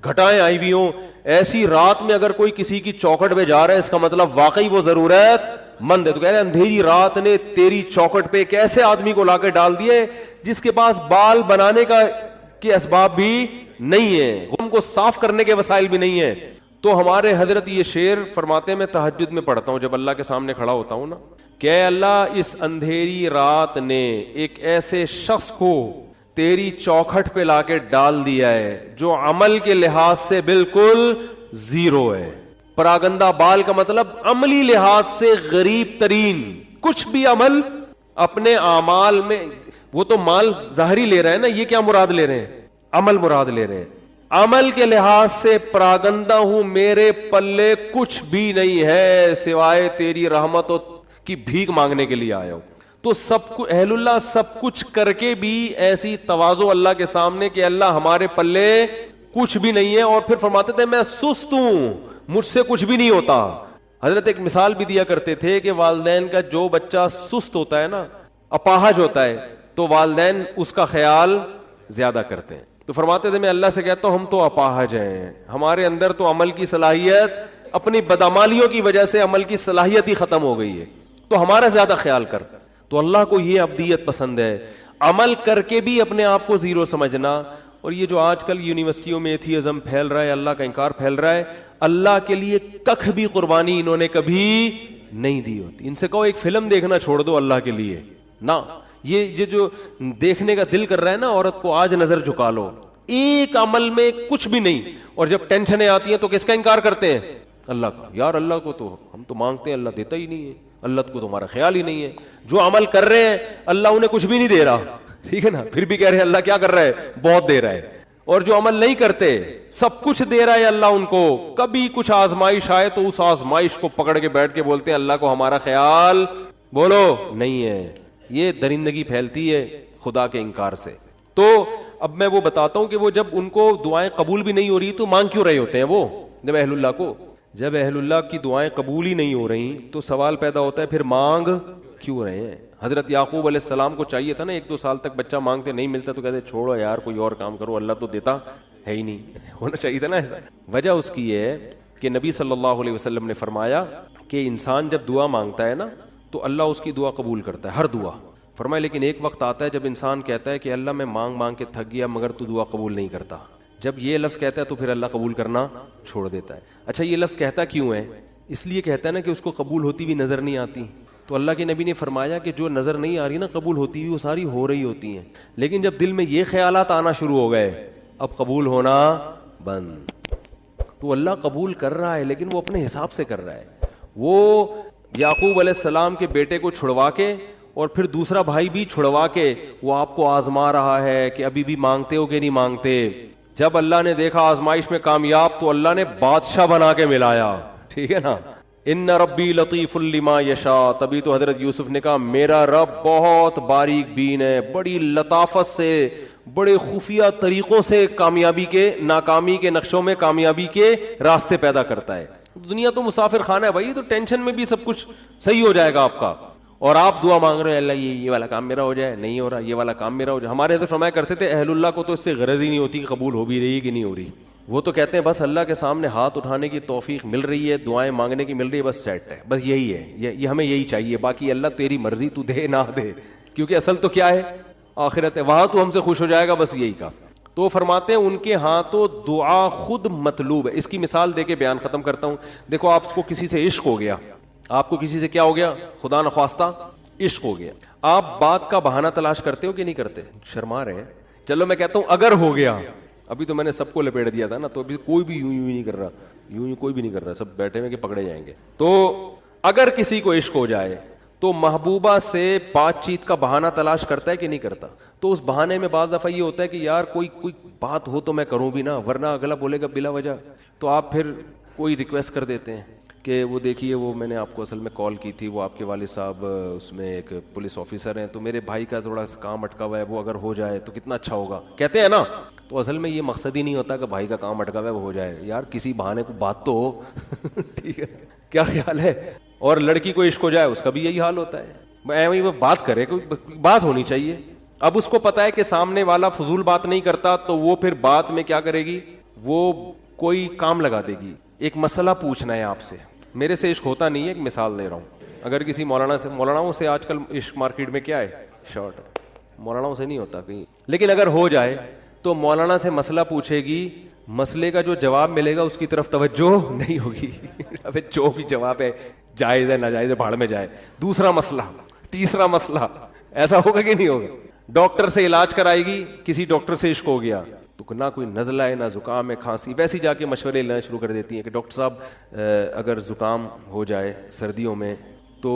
Speaker 2: گھٹائیں آئی بھی ہوں, ایسی رات میں اگر کوئی کسی کی چوکھٹ پہ جا رہا ہے, اس کا مطلب واقعی وہ ضرورت مند ہے. تو کہہ رہے اندھیری رات نے تیری چوکھٹ پہ ایک ایسے آدمی کو لا کے ڈال دیے جس کے پاس بال بنانے کے اسباب بھی نہیں ہے, غم کو صاف کرنے کے وسائل بھی نہیں ہے. تو ہمارے حضرت یہ شعر فرماتے ہیں, میں تہجد میں پڑھتا ہوں جب اللہ کے سامنے کھڑا ہوتا ہوں نا, کہ اللہ اس اندھیری رات نے ایک ایسے شخص کو تیری چوکھٹ پہ لا کے ڈال دیا ہے جو عمل کے لحاظ سے بالکل زیرو ہے. پراگندہ بال کا مطلب عملی لحاظ سے غریب ترین, کچھ بھی عمل اپنے اعمال میں, وہ تو مال ظاہری لے رہے ہیں نا, یہ کیا مراد لے رہے ہیں, عمل مراد لے رہے ہیں. عمل کے لحاظ سے پراگندہ ہوں, میرے پلے کچھ بھی نہیں ہے سوائے تیری رحمت کی بھیک مانگنے کے لیے آیا ہوں. تو سب کچھ اہل اللہ سب کچھ کر کے بھی ایسی تواضع اللہ کے سامنے کہ اللہ ہمارے پلے کچھ بھی نہیں ہے, اور پھر فرماتے تھے میں سست ہوں, مجھ سے کچھ بھی نہیں ہوتا. حضرت ایک مثال بھی دیا کرتے تھے کہ والدین کا جو بچہ سست ہوتا ہے نا, اپاہج ہوتا ہے, تو والدین اس کا خیال زیادہ کرتے ہیں. تو فرماتے تھے میں اللہ سے کہتا ہوں ہم تو اپاہج ہیں, ہمارے اندر تو عمل کی صلاحیت, اپنی بدعمالیوں کی وجہ سے عمل کی صلاحیت ہی ختم ہو گئی ہے, تو ہمارا زیادہ خیال کر. تو اللہ کو یہ ابدیت پسند ہے, عمل کر کے بھی اپنے آپ کو زیرو سمجھنا. اور یہ جو آج کل یونیورسٹیوں میں ایتھیزم پھیل رہا ہے, اللہ کا انکار پھیل رہا ہے, اللہ کے لیے ککھ بھی قربانی انہوں نے کبھی نہیں دی ہوتی. ان سے کہو ایک فلم دیکھنا چھوڑ دو اللہ کے لیے نا, یہ جو دیکھنے کا دل کر رہا ہے نا عورت کو, آج نظر جھکا لو, ایک عمل میں کچھ بھی نہیں. اور جب ٹینشنیں آتی ہیں تو کس کا انکار کرتے ہیں؟ اللہ کا. یار اللہ کو تو ہم تو مانگتے ہیں, اللہ دیتا ہی نہیں ہے, اللہ کو تو ہمارا خیال ہی نہیں ہے. جو عمل کر رہے ہیں اللہ انہیں کچھ بھی نہیں دے رہا, ٹھیک ہے نا, پھر بھی کہہ رہے ہیں اللہ کیا کر رہا ہے, بہت دے رہا ہے. اور جو عمل نہیں کرتے سب کچھ دے رہا ہے اللہ ان کو, کبھی کچھ آزمائش آئے تو اس آزمائش کو پکڑ کے بیٹھ کے بولتے ہیں اللہ کو ہمارا خیال بولو نہیں ہے. یہ درندگی پھیلتی ہے خدا کے انکار سے. تو اب میں وہ بتاتا ہوں کہ وہ جب ان کو دعائیں قبول بھی نہیں ہو رہی تو مانگ کیوں رہے ہوتے ہیں وہ, جب اہل اللہ کو, جب اہل اللہ کی دعائیں قبول ہی نہیں ہو رہی تو سوال پیدا ہوتا ہے پھر مانگ کیوں رہے ہیں. حضرت یعقوب علیہ السلام کو چاہیے تھا نا, 1-2 سال تک بچہ مانگتے نہیں ملتا تو کہتے چھوڑو یار کوئی اور کام کرو, اللہ تو دیتا ہے ہی نہیں, ہونا چاہیے تھا نا ایسا. وجہ اس کی ہے کہ نبی صلی اللہ علیہ وسلم نے فرمایا کہ انسان جب دعا مانگتا ہے نا تو اللہ اس کی دعا قبول کرتا ہے, ہر دعا. فرمایا لیکن ایک وقت آتا ہے جب انسان کہتا ہے کہ اللہ میں مانگ مانگ کے تھک گیا مگر تو دعا قبول نہیں کرتا. جب یہ لفظ کہتا ہے تو پھر اللہ قبول کرنا چھوڑ دیتا ہے. اچھا یہ لفظ کہتا کیوں ہے؟ اس لیے کہتا ہے نا کہ اس کو قبول ہوتی بھی نظر نہیں آتی. تو اللہ کے نبی نے فرمایا کہ جو نظر نہیں آ رہی نا قبول ہوتی ہوئی وہ ساری ہو رہی ہوتی ہیں, لیکن جب دل میں یہ خیالات آنا شروع ہو گئے اب قبول ہونا بند. تو اللہ قبول کر رہا ہے لیکن وہ اپنے حساب سے کر رہا ہے. وہ یعقوب علیہ السلام کے بیٹے کو چھڑوا کے اور پھر دوسرا بھائی بھی چھڑوا کے وہ آپ کو آزما رہا ہے کہ ابھی بھی مانگتے ہو کہ نہیں مانگتے. جب اللہ نے دیکھا آزمائش میں کامیاب تو اللہ نے بادشاہ بنا کے ملایا, ٹھیک ہے نا. ان ربی لطیف لما یشاء, تبھی تو حضرت یوسف نے کہا میرا رب بہت باریک بین ہے, بڑی لطافت سے بڑے خفیہ طریقوں سے کامیابی کے ناکامی کے نقشوں میں کامیابی کے راستے پیدا کرتا ہے. دنیا تو مسافر خانہ ہے بھائی, تو ٹینشن میں بھی سب کچھ صحیح ہو جائے گا آپ کا, اور آپ دعا مانگ رہے ہیں اللہ یہ والا کام میرا ہو جائے, نہیں ہو رہا, یہ والا کام میرا ہو جائے. ہمارے حضرت فرمایا کرتے تھے اہل اللہ کو تو اس سے غرض ہی نہیں ہوتی کہ قبول ہو بھی رہی ہے کہ نہیں ہو رہی. وہ تو کہتے ہیں بس اللہ کے سامنے ہاتھ اٹھانے کی توفیق مل رہی ہے, دعائیں مانگنے کی مل رہی ہے, بس سیٹ ہے, بس یہی ہے, یہ ہمیں یہی چاہیے. باقی اللہ تیری مرضی, تو دے نہ دے, کیونکہ اصل تو کیا ہے آخرت ہے, وہاں تو ہم سے خوش ہو جائے گا, بس یہی کافی. تو فرماتے ہیں ان کے ہاں تو دعا خود مطلوب ہے. اس کی مثال دے کے بیان ختم کرتا ہوں. دیکھو آپ کو کسی سے عشق ہو گیا, آپ کو کسی سے کیا ہو گیا, خدا نخواستہ عشق ہو گیا, آپ بات کا بہانہ تلاش کرتے ہو کہ نہیں کرتے؟ شرما رہے ہیں. چلو میں کہتا ہوں اگر ہو گیا, ابھی تو میں نے سب کو لپیٹ دیا تھا نا, تو ابھی کوئی بھی یوں نہیں کر رہا, یوں کوئی بھی نہیں کر رہا, سب بیٹھے ہوئے کہ پکڑے جائیں گے. تو اگر کسی کو عشق ہو جائے تو محبوبہ سے بات چیت کا بہانہ تلاش کرتا ہے کہ نہیں کرتا؟ تو اس بہانے میں بعض دفعہ یہ ہوتا ہے کہ یار کوئی بات ہو تو میں کروں بھی نا, ورنہ اگلا بولے گا بلا وجہ. تو آپ پھر کوئی ریکویسٹ کر دیتے ہیں کہ وہ دیکھیے وہ میں نے آپ کو اصل میں کال کی تھی, وہ آپ کے والد صاحب اس میں ایک پولیس آفیسر ہیں, تو میرے بھائی کا تھوڑا سا کام اٹکا ہوا ہے, وہ اگر ہو جائے تو کتنا اچھا ہوگا, کہتے ہیں نا. تو اصل میں یہ مقصد ہی نہیں ہوتا کہ بھائی کا کام اٹکا ہوا ہے وہ ہو جائے, یار کسی بہانے کو بات تو ہو, ٹھیک ہے, کیا خیال ہے. اور لڑکی کو عشق ہو جائے اس کا بھی یہی حال ہوتا ہے, وہ بات کرے, کوئی بات ہونی چاہیے. اب اس کو پتا ہے کہ سامنے والا فضول بات نہیں کرتا, تو وہ پھر بات میں کیا کرے گی, وہ کوئی کام لگا دے گی. ایک مسئلہ پوچھنا ہے آپ سے, میرے سے عشق ہوتا نہیں ہے, ایک مثال دے رہا ہوں. اگر کسی مولانا سے آج کل عشق مارکیٹ میں کیا ہے, شارٹ, مولانا سے نہیں ہوتا کہیں, لیکن اگر ہو جائے تو مولانا سے مسئلہ پوچھے گی, مسئلے کا جو جواب ملے گا اس کی طرف توجہ نہیں ہوگی. ابے جو بھی جواب ہے جائز ہے ناجائز ہے بھاڑ میں جائے. دوسرا مسئلہ, تیسرا مسئلہ, ایسا ہوگا کہ نہیں ہوگا. ڈاکٹر سے علاج کرائے گی, کسی ڈاکٹر سے عشق ہو گیا تو نہ کوئی نزلہ ہے نہ زکام ہے کھانسی, ویسے جا کے مشورے لینا شروع کر دیتی ہیں کہ ڈاکٹر صاحب اگر زکام ہو جائے سردیوں میں تو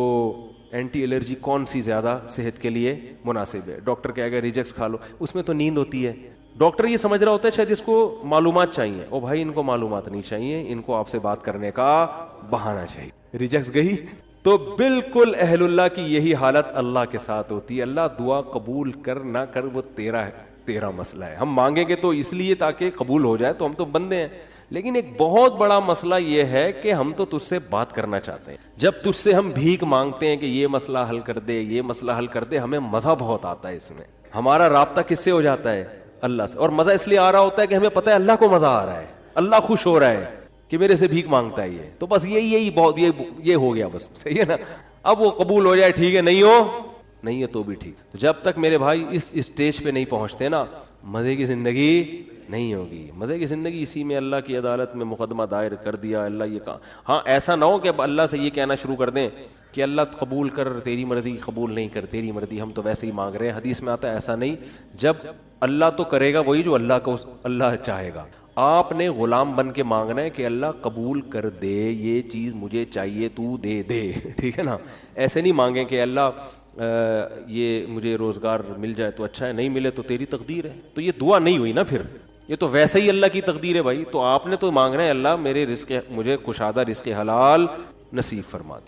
Speaker 2: اینٹی الرجی کون سی زیادہ صحت کے لیے مناسب ہے. ڈاکٹر کہے گا ریجیکس کھا لو, اس میں تو نیند ہوتی ہے. ڈاکٹر یہ سمجھ رہا ہوتا ہے شاید اس کو معلومات چاہیے, او بھائی ان کو معلومات نہیں چاہیے, ان کو آپ سے بات کرنے کا بہانہ چاہیے. ریجیکس گئی تو بالکل اہل اللہ کی یہی حالت اللہ کے ساتھ ہوتی ہے. اللہ دعا قبول کر نہ کر وہ تیرا مسئلہ ہے. ہم مانگیں گے تو اس لیے تاکہ قبول ہو جائے, تو ہم تو بندے ہیں. لیکن ایک بہت بڑا مسئلہ یہ ہے کہ ہم تو تجھ سے بات کرنا چاہتے ہیں. جب تجھ سے ہم بھیک مانگتے ہیں کہ یہ مسئلہ حل کر دے, یہ مسئلہ حل کر دے, ہمیں مزہ بہت آتا ہے اس میں. ہمارا رابطہ کس سے ہو جاتا ہے؟ اللہ سے. اور مزہ اس لیے آ رہا ہوتا ہے کہ ہمیں پتہ ہے اللہ کو مزہ آ رہا ہے, اللہ خوش ہو رہا ہے کہ میرے سے بھیک مانگتا ہے یہ. تو بس یہی بہت یہ ہو گیا بس, صحیح ہے نا. اب وہ قبول ہو جائے ٹھیک ہے, نہیں ہے تو بھی ٹھیک. تو جب تک میرے بھائی اس اسٹیج پہ نہیں پہنچتے نا, مزے کی زندگی نہیں ہوگی. مزے کی زندگی اسی میں اللہ کی عدالت میں مقدمہ دائر کر دیا, اللہ یہ کہا. ہاں ایسا نہ ہو کہ اب اللہ سے یہ کہنا شروع کر دیں کہ اللہ قبول کر, تیری مرضی, قبول نہیں کر تیری مرضی, ہم تو ویسے ہی مانگ رہے ہیں. حدیث میں آتا ہے ایسا نہیں, جب اللہ تو کرے گا وہی جو اللہ چاہے گا. آپ نے غلام بن کے مانگنا ہے کہ اللہ قبول کر دے, یہ چیز مجھے چاہیے تو دے دے, ٹھیک ہے نا. ایسے نہیں مانگیں کہ اللہ یہ مجھے روزگار مل جائے تو اچھا ہے, نہیں ملے تو تیری تقدیر ہے. تو یہ دعا نہیں ہوئی نا, پھر یہ تو ویسے ہی اللہ کی تقدیر ہے بھائی. تو آپ نے تو مانگنا ہے اللہ میرے رزق, مجھے کشادہ رزق حلال نصیب فرما دے.